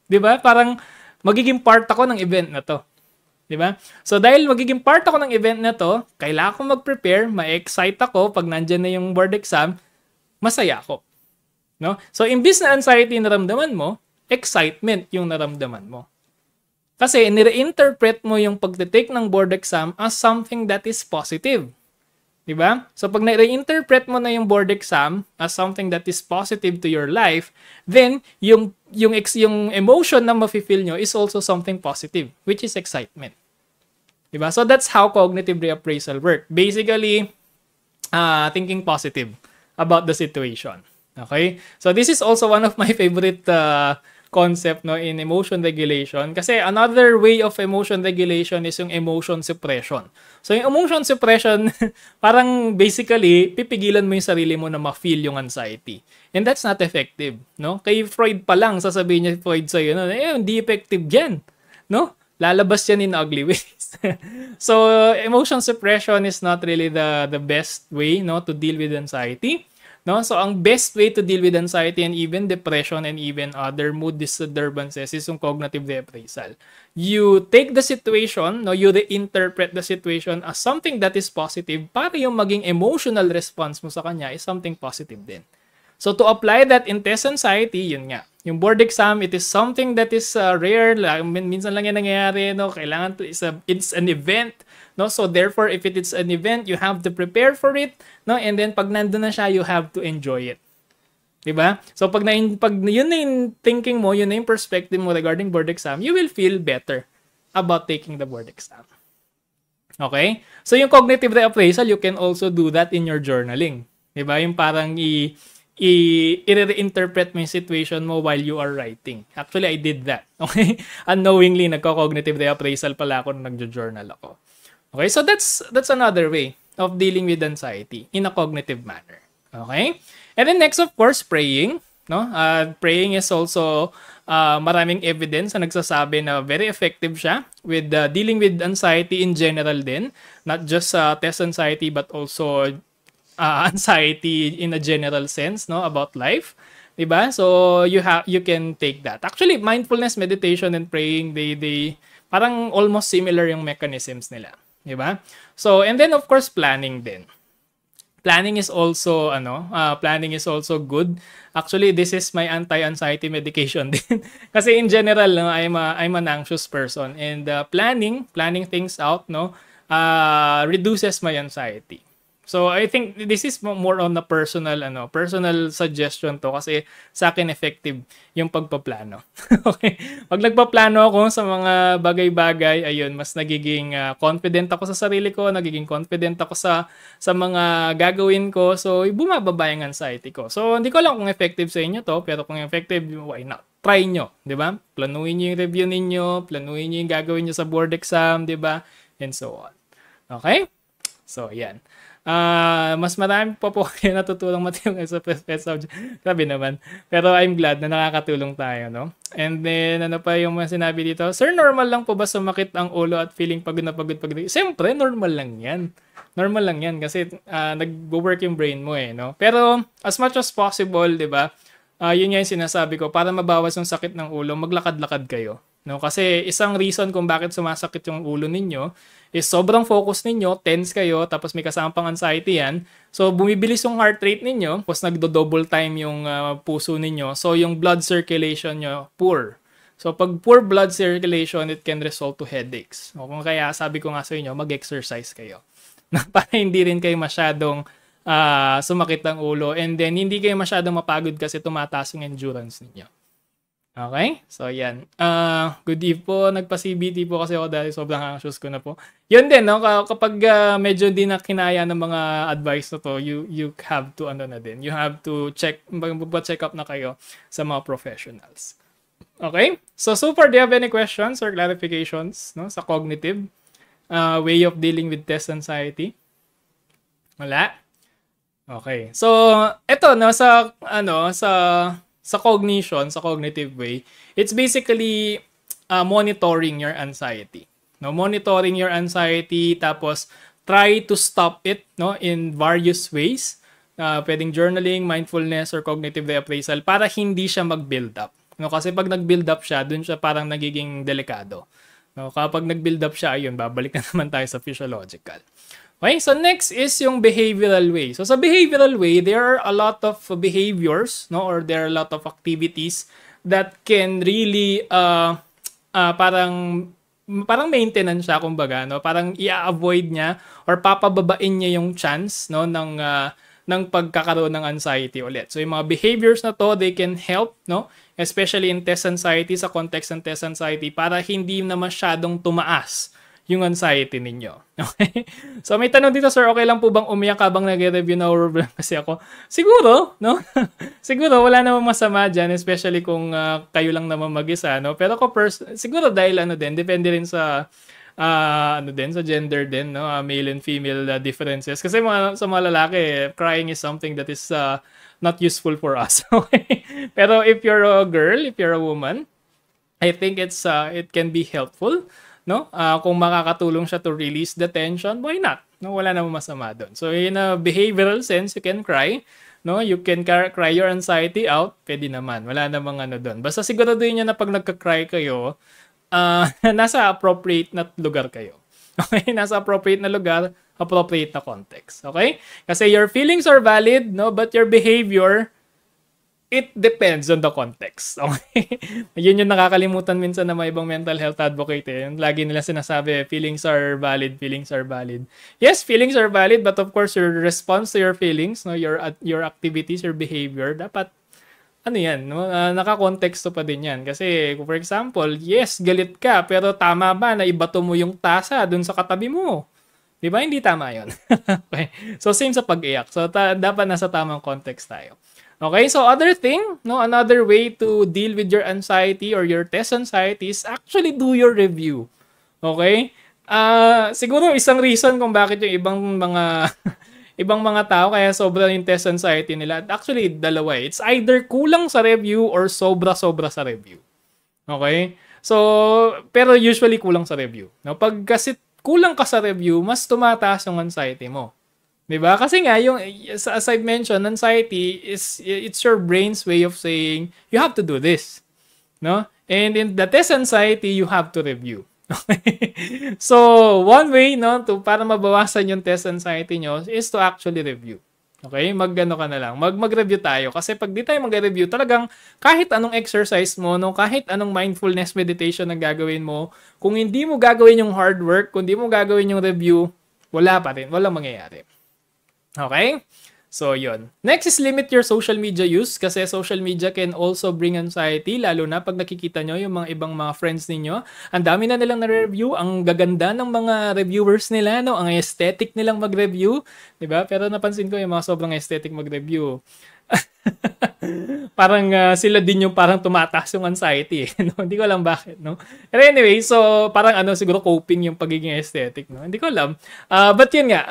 Diba? Parang, magiging part ako ng event na to. Diba? So, dahil magiging part ako ng event na to, kailangan ko mag-prepare, ma-excite ako pag nandyan na yung board exam, masaya ako. No? So, imbis na anxiety naramdaman mo, excitement yung naramdaman mo. Kasi, nire-interpret mo yung pagtitake ng board exam as something that is positive. Diba? So, pag nire-interpret mo na yung board exam as something that is positive to your life, then, yung emotion na mafe-feel nyo is also something positive, which is excitement. Diba? So, that's how cognitive reappraisal works. Basically, thinking positive about the situation. Okay? So, this is also one of my favorite concept in emotion regulation. Kasi another way of emotion regulation is yung emotion suppression. So, yung emotion suppression, parang basically, pipigilan mo yung sarili mo na ma-feel yung anxiety. And that's not effective. No? Kay Freud pa lang, sasabihin niya Freud sa'yo, hindi effective yan. No? Lalabas yan in ugly ways. So, emotion suppression is not really the best way to deal with anxiety. No? So, ang best way to deal with anxiety and even depression and even other mood disturbances is yung cognitive reappraisal. You take the situation, you reinterpret the situation as something that is positive para yung maging emotional response mo sa kanya is something positive din. So, to apply that in test anxiety, yun nga. Yung board exam, it is something that is rare. Minsan lang yan nangyayari. Kailangan it's an event. No? So, therefore, if it is an event, you have to prepare for it. No? And then, pag nandun na siya, you have to enjoy it. Diba? So, pag yun na yung thinking mo, yun na yung perspective mo regarding board exam, you will feel better about taking the board exam. Okay? So, yung cognitive reappraisal, you can also do that in your journaling. Diba? Yung parang i-reinterpret mo yung situation mo while you are writing. Actually, I did that. Okay? Unknowingly, nagko-cognitive reappraisal pala ako nung nagjo-journal ako. Okay? So, that's another way of dealing with anxiety in a cognitive manner. Okay? And then next, of course, praying. no? Praying is also maraming evidence na nagsasabi na very effective siya with dealing with anxiety in general din, not just test anxiety but also anxiety in a general sense, no, about life. 'Di ba? So you can take that. Actually, mindfulness, meditation and praying, they parang almost similar yung mechanisms nila, 'di ba? So and then of course planning din. Planning is also planning is also good. Actually, this is my anti-anxiety medication din. Kasi in general, no, I'm an anxious person and planning things out, no, reduces my anxiety. So I think this is more on a personal suggestion to kasi sa akin effective yung pagpaplano. Okay? Pag nagpaplano ako sa mga bagay-bagay, ayun, mas nagiging confident ako sa sarili ko, nagiging confident ako sa mga gagawin ko. So bumababa yung anxiety ko. So hindi ko alam kung effective sa inyo to, pero kung effective, why not? Try nyo, 'di ba? Planuhin niyo yung review ninyo, planuhin niyo yung gagawin niyo sa board exam, 'di ba? And so on. Okay? So, yan. Mas marami pa po kayo natutulong matiyong sa pet subject. Grabe naman. Pero I'm glad na nakakatulong tayo, no? And then, ano pa yung mga sinabi dito? Sir, normal lang po ba sumakit ang ulo at feeling pagod na pagod? Siyempre, normal lang yan. Normal lang yan kasi nag-work yung brain mo eh, no? Pero, as much as possible, di ba? Yun nga yung sinasabi ko, para mabawas yung sakit ng ulo, maglakad-lakad kayo. No? Kasi isang reason kung bakit sumasakit yung ulo ninyo is sobrang focus ninyo, tense kayo, tapos may kasamang anxiety yan. So, bumibilis yung heart rate ninyo, tapos nagdo-double time yung puso ninyo. So, yung blood circulation nyo, poor. So, pag poor blood circulation, it can result to headaches. O kung kaya, sabi ko nga sa inyo, mag-exercise kayo. Para hindi rin kayo masyadong sumakit ang ulo. And then, hindi kayo masyadong mapagod kasi tumataas yung endurance ninyo. Okay? So, yan. Good eve po. Nagpa-CBT po kasi ako dahil sobrang anxious ko na po. Yun din, no? Kapag medyo di na kinaya ng mga advice na to, you have to, you have to check up na kayo sa mga professionals. Okay? So far, do you have any questions or clarifications, no? Sa cognitive way of dealing with test anxiety? Wala? Okay. So, eto, no? Sa cognition, sa cognitive way, it's basically monitoring your anxiety. No, monitoring your anxiety, tapos try to stop it, no, in various ways. Pwedeng journaling, mindfulness, or cognitive reappraisal para hindi siya mag-build up. No, kasi pag nag-build up siya, dun siya parang nagiging delikado. No, kapag nag-build up siya, ayun, babalik na naman tayo sa physiological. Okay, so next is yung behavioral way. So sa behavioral way, there are a lot of behaviors, no, or there are a lot of activities that can really parang maintenance siya, kumbaga, no? Parang i-avoid niya or papababain niya yung chance, no, ng pagkakaroon ng anxiety ulit. So yung mga behaviors na to, they can help, no, especially in test anxiety, sa context ng test anxiety, para hindi na masyadong tumaas yung anxiety ninyo. Okay? So may tanong dito, sir, okay lang po bang umiyak habang nag-review na horror film kasi ako? Siguro, no? Siguro wala namang masama dyan, especially kung kayo lang naman mag-isa, no? Pero siguro dahil depende rin sa sa gender din, no? Male and female differences. Kasi sa mga lalaki, crying is something that is not useful for us. Okay? Pero if you're a girl, if you're a woman, I think it can be helpful. No? Kung makakatulong siya to release the tension, why not? No, wala namang masama doon. So in a behavioral sense, you can cry, no? You can cry your anxiety out, pwede naman. Wala namang doon. Basta siguraduhin niyo na pag nagka-cry kayo, nasa appropriate na lugar kayo. Okay? Nasa appropriate na lugar, appropriate na context. Okay? Kasi your feelings are valid, no? But your behavior, it depends on the context. Okay? Yun yung nakakalimutan minsan na may ibang mental health advocate. Lagi nila sinasabi, feelings are valid, feelings are valid. Yes, feelings are valid, but of course, your response to your feelings, no, your activities, your behavior, dapat, naka-konteksto pa din yan. Kasi, for example, yes, galit ka, pero tama ba na ibato mo yung tasa dun sa katabi mo? Di ba? Hindi tama yun. Okay? So, same sa pag-iyak. So, dapat nasa tamang context tayo. Okay, so another way to deal with your anxiety or your test anxiety is actually do your review. Okay? Siguro isang reason kung bakit yung ibang mga ibang mga tao kaya sobra yung test anxiety nila. Actually, dalawa eh. It's either kulang sa review or sobra-sobra sa review. Okay? So, pero usually kulang sa review. No? Pag kasi kulang ka sa review, mas tumataas yung anxiety mo. 'Di ba? Kasi nga yung as I've mentioned, anxiety is it's your brain's way of saying you have to do this, no? And in the test anxiety, you have to review. Okay? So, one way no to para mabawasan yung test anxiety nyo is to actually review. Okay? Mag-ano ka na lang. Mag-review tayo kasi pag di tayo mag-review, talagang kahit anong exercise mo, no, kahit anong mindfulness meditation na gagawin mo, kung hindi mo gagawin yung hard work, kung hindi mo gagawin yung review, wala pa rin, walang mangyayari. Okay? So, yun. Next is limit your social media use kasi social media can also bring anxiety lalo na pag nakikita nyo yung mga ibang mga friends ninyo. Ang dami na nilang na-review. Ang gaganda ng mga reviewers nila, no? Ang aesthetic nilang mag-review. Diba? Pero napansin ko yung mga sobrang aesthetic mag-review. Parang sila din yung parang tumataas yung anxiety. No? Hindi ko alam bakit. No? But anyway, so parang siguro coping yung pagiging aesthetic. No? Hindi ko alam. But yun nga,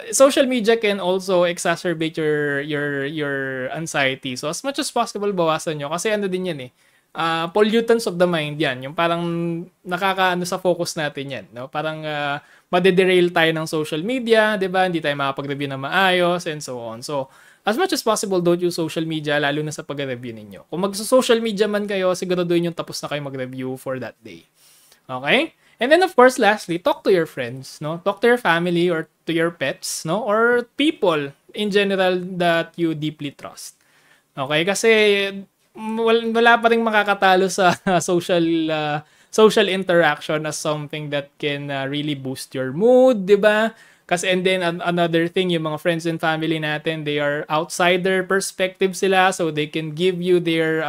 social media can also exacerbate your anxiety. So as much as possible, bawasan nyo. Kasi din yan eh. Pollutants of the mind yan. Yung parang nakakaano sa focus natin yan. No? Parang madederail tayo ng social media. Diba? Hindi tayo makapag-review na maayos and so on. So, as much as possible, don't use social media, lalo na sa pag-review ninyo. Kung mag-social media man kayo, siguraduhin yung tapos na kayo mag-review for that day. Okay? And then, of course, lastly, talk to your friends, no? Talk to your family or to your pets, no? Or people in general that you deeply trust. Okay? Kasi wala pa ring makakatalo sa social interaction as something that can really boost your mood, di ba? Kasi and then another thing, yung mga friends and family natin, they are outsider perspective sila, so they can give you their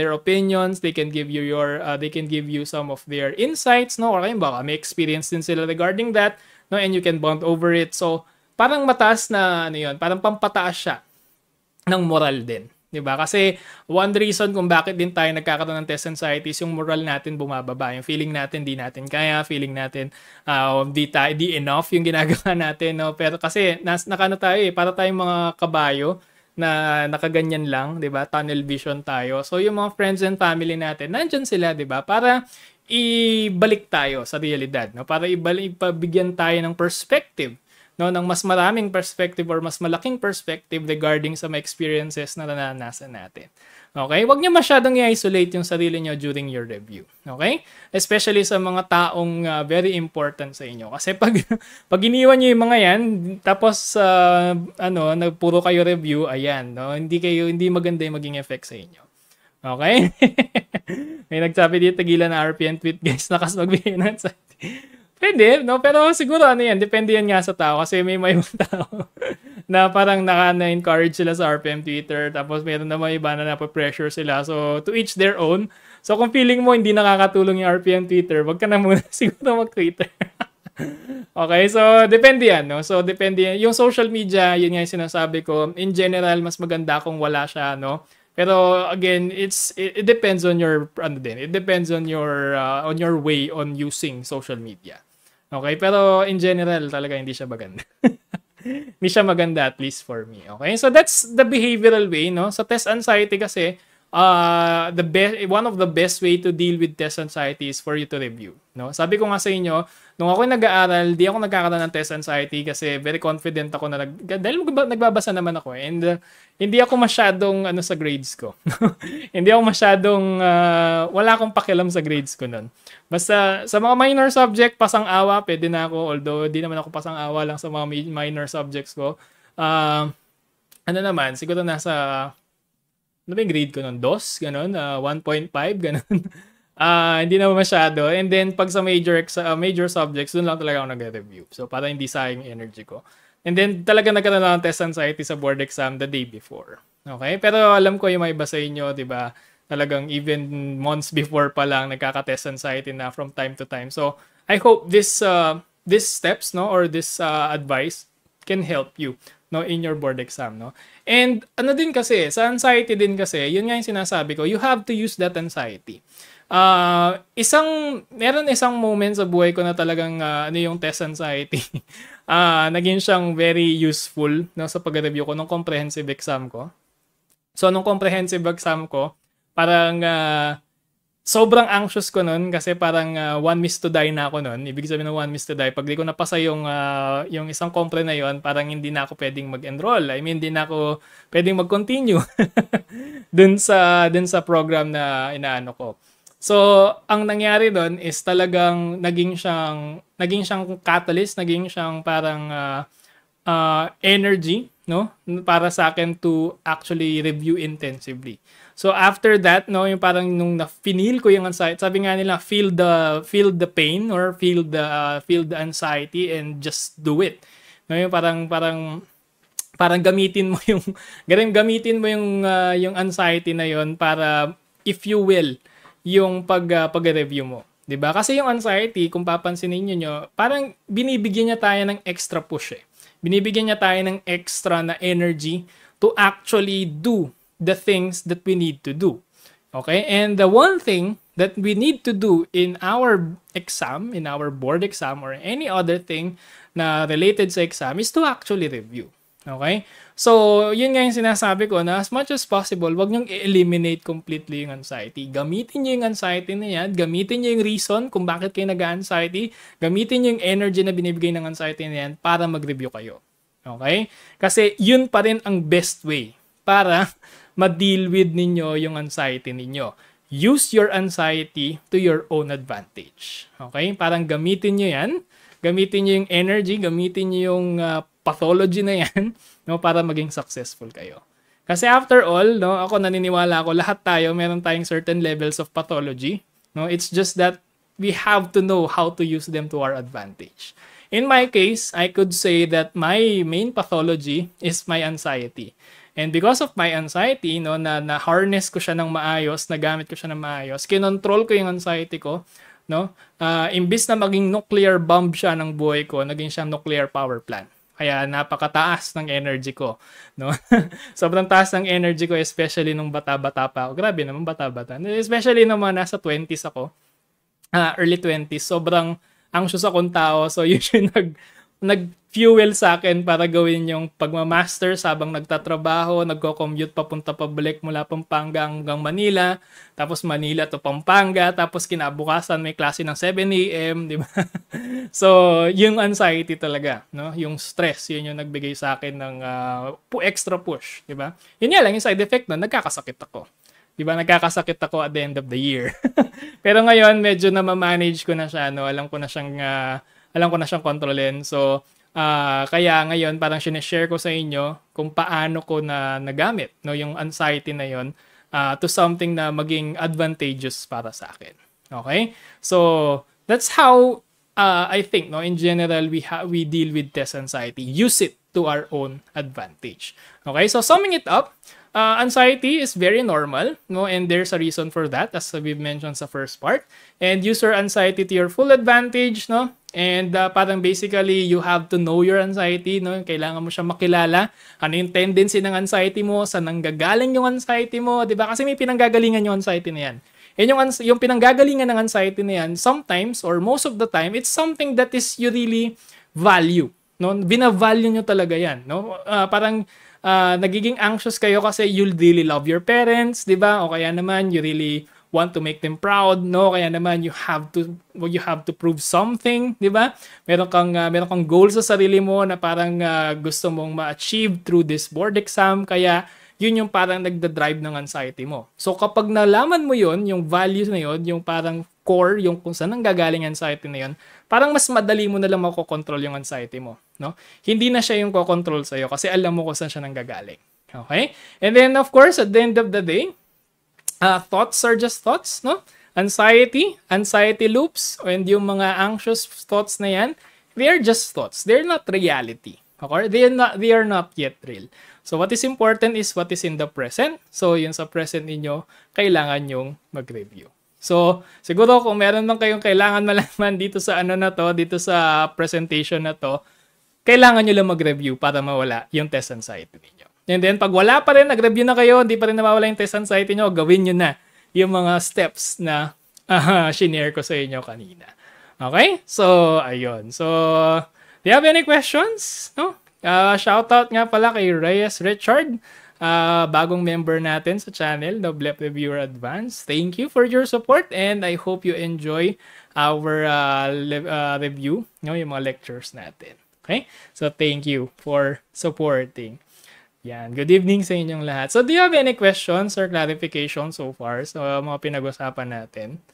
opinions, they can give you some of their insights, no? Or kayo baka may experience din sila regarding that, no? And you can bond over it. So, parang mataas na parang pampataas siya ng moral din. Diba? Kasi one reason kung bakit din tayo nagkakaroon ng test anxiety is yung moral natin bumababa. Yung feeling natin di natin kaya, feeling natin di enough yung ginagawa natin. No? Pero kasi nakano tayo para tayong mga kabayo na nakaganyan lang, 'di ba? Tunnel vision tayo. So yung mga friends and family natin, nandiyan sila, 'di ba? Para ibalik tayo sa realidad, no? Para ipabigyan tayo ng perspective, no, ng mas maraming perspective or mas malaking perspective regarding sa mga experiences na naranasan natin. Okay? Huwag niyo masyadong i-isolate yung sarili niyo during your review. Okay? Especially sa mga taong very important sa inyo. Kasi pag iniwan niyo yung mga yan, tapos puro kayo review, ayan, no? Hindi maganda yung maging effect sa inyo. Okay? May nagsabi dito, tagilan na RPN tweet, guys, nakas magbigay ng anxiety. Pwede, no? Pero siguro yan, depende yan nga sa tao kasi may mga tao na parang na-encourage sila sa RPM Twitter tapos meron naman iba na napapressure sila. So, to each their own. So, kung feeling mo hindi nakakatulong yung RPM Twitter, wag ka na muna siguro mag-Twitter. Okay, so depende yan, no? So, depende yan. Yung social media, yun nga yung sinasabi ko. In general, mas maganda kung wala siya, no? Pero again, it depends on your it depends on your way on using social media. Okay, pero in general talaga hindi siya maganda. Hindi siya maganda, at least for me. Okay, so that's the behavioral way, no? Sa test anxiety kasi, one of the best way to deal with test anxiety is for you to review, no? Sabi ko nga sa inyo, nung ako nag-aaral, di ako nagkakaroon ng test anxiety kasi very confident ako na dahil nagbabasa naman ako and hindi ako masyadong sa grades ko. Hindi ako masyadong wala akong pakialam sa grades ko noon. Basta sa mga minor subject, pasang-awa, pwede na ako, although di naman ako pasang-awa lang sa mga minor subjects ko. Naman, siguro nasa ano ba yung grade ko nun? 2, ganun, 1.5, ganun. Hindi naman masyado. And then, pag sa major subjects, dun lang talaga ako nag-review. So, para hindi sayang yung energy ko. And then, talaga nagkaroon ng test anxiety sa board exam the day before. Okay? Pero alam ko yung may iba sa inyo, di ba? Talagang even months before pa lang, nagkaka-test anxiety na from time to time. So, I hope this steps, no, or this advice can help you, no, in your board exam, no. And din kasi sa anxiety din kasi, yun nga yung sinasabi ko, you have to use that anxiety. Meron isang moment sa buhay ko na talagang ano yung test anxiety. Naging siyang very useful no, sa pag-review ko nung comprehensive exam ko. So, nung comprehensive exam ko, parang sobrang anxious ko nun kasi parang one miss to die na ako nun. Ibig sabihin ng one miss to die, pag di ko napasa yung isang compre na yon, parang hindi na ako pwedeng mag-enroll. I mean, hindi na ako pwedeng mag-continue dun sa program na inaano ko. So, ang nangyari doon is talagang naging siyang catalyst, naging siyang parang energy, no? Para sa akin to actually review intensively. So after that, no, yung parang nung na-feel ko yung anxiety, sabi nga nila, feel the pain or feel the anxiety and just do it. No, yung parang gamitin mo yung anxiety na yon para, if you will, yung pag-review mo. 'Di ba? Kasi yung anxiety, kung papansinin niyo, parang binibigyan niya tayo ng extra push eh. Binibigyan niya tayo ng extra na energy to actually do the things that we need to do. Okay? And the one thing that we need to do in our exam, in our board exam, or any other thing na related sa exam is to actually review. Okay? So, yun nga yung sinasabi ko na as much as possible, wag niyong i-eliminate completely yung anxiety. Gamitin niyo yung anxiety na yan. Gamitin niyo yung reason kung bakit kayo nag-anxiety. Gamitin niyo yung energy na binibigay ng anxiety na yan para mag-review kayo. Okay? Kasi yun pa rin ang best way para ma-deal with ninyo yung anxiety ninyo. Use your anxiety to your own advantage. Okay? Parang gamitin niyo yan. Gamitin niyo yung energy, gamitin niyo yung pathology na yan, no, para maging successful kayo. Kasi after all, no, ako naniniwala ako, lahat tayo, meron tayong certain levels of pathology. No? It's just that we have to know how to use them to our advantage. In my case, I could say that my main pathology is my anxiety. And because of my anxiety, no, na harness ko siya ng maayos, nagamit ko siya ng maayos, kinontrol ko yung anxiety ko, no? Imbis na maging nuclear bomb siya ng buhay ko, naging siyang nuclear power plant. Kaya napakataas ng energy ko, no? Sobrang taas ng energy ko, especially nung bata-bata pa ako. Grabe naman, bata-bata. Especially nung mga nasa 20s ako, early 20s, sobrang anxious akong tao. So yun yung nag-fuel sa akin para gawin yung pagmamasters habang nagtatrabaho, nagko-commute papunta pabalik mula Pampanga hanggang Manila, tapos Manila to Pampanga, tapos kinabukasan may klase ng 7 a.m., di ba? So, yung anxiety talaga, no? Yung stress, yun yung nagbigay sa akin ng extra push, di ba? Yun nga lang, yung side effect na nagkakasakit ako. Di ba? Nagkakasakit ako at the end of the year. Pero ngayon, medyo na ma-manage ko na siya, no? Alam ko na siyang kontrolin. So, kaya ngayon parang sineshare ko sa inyo kung paano ko na nagamit, no, yung anxiety na yon to something na maging advantageous para sa akin. Okay? So, that's how I think, no, in general, we deal with test anxiety. Use it to our own advantage. Okay? So, summing it up, anxiety is very normal, no, and there's a reason for that, as we've mentioned sa first part. And use your anxiety to your full advantage, no? And parang basically, you have to know your anxiety, no? Kailangan mo siya makilala. Ano yung tendency ng anxiety mo? Saan nanggagaling yung anxiety mo? Diba? Kasi may pinanggagalingan yung anxiety na yan. And yung pinanggagalingan ng anxiety na yan, sometimes or most of the time, it's something that is you really value. No? Binavalue nyo talaga yan. No? Parang nagiging anxious kayo kasi you really love your parents, di ba? O kaya naman, you really want to make them proud, no? Kaya naman you have to prove something, 'di ba? Meron kang goal sa sarili mo na parang gusto mong ma-achieve through this board exam, kaya yun yung parang nagda-drive ng anxiety mo. So kapag nalaman mo yun, yung values na yun, yung parang core, yung kung saan nanggagaling anxiety na yun, parang mas madali mo na lang makokontrol yung anxiety mo, no? Hindi na siya yung kokontrol sa'yo kasi alam mo kung saan siya nanggagaling. Okay? And then of course, at the end of the day, thoughts are just thoughts, no? Anxiety loops, and yung mga anxious thoughts na yan, they are just thoughts. They're not reality. Okay? They are not yet real. So what is important is what is in the present. So yun sa present ninyo, kailangan yung mag-review. So siguro kung meron lang kayong kailangan malaman dito sa dito sa presentation na to, kailangan nyo lang mag-review para mawala yung test anxiety ninyo. And then, pag wala pa rin, nag-review na kayo, hindi pa rin nawawala yung test anxiety nyo, gawin nyo na yung mga steps na shinare ko sa inyo kanina. Okay? So, ayun. So, do you have any questions? No? Shoutout nga pala kay Reyes Richard, bagong member natin sa channel, the Blep Reviewer Advance. Thank you for your support and I hope you enjoy our review, yung mga lectures natin. Okay? So, thank you for supporting. Yan. Good evening sa inyong lahat. So, do you have any questions or clarifications so far sa mga pinag-usapan natin?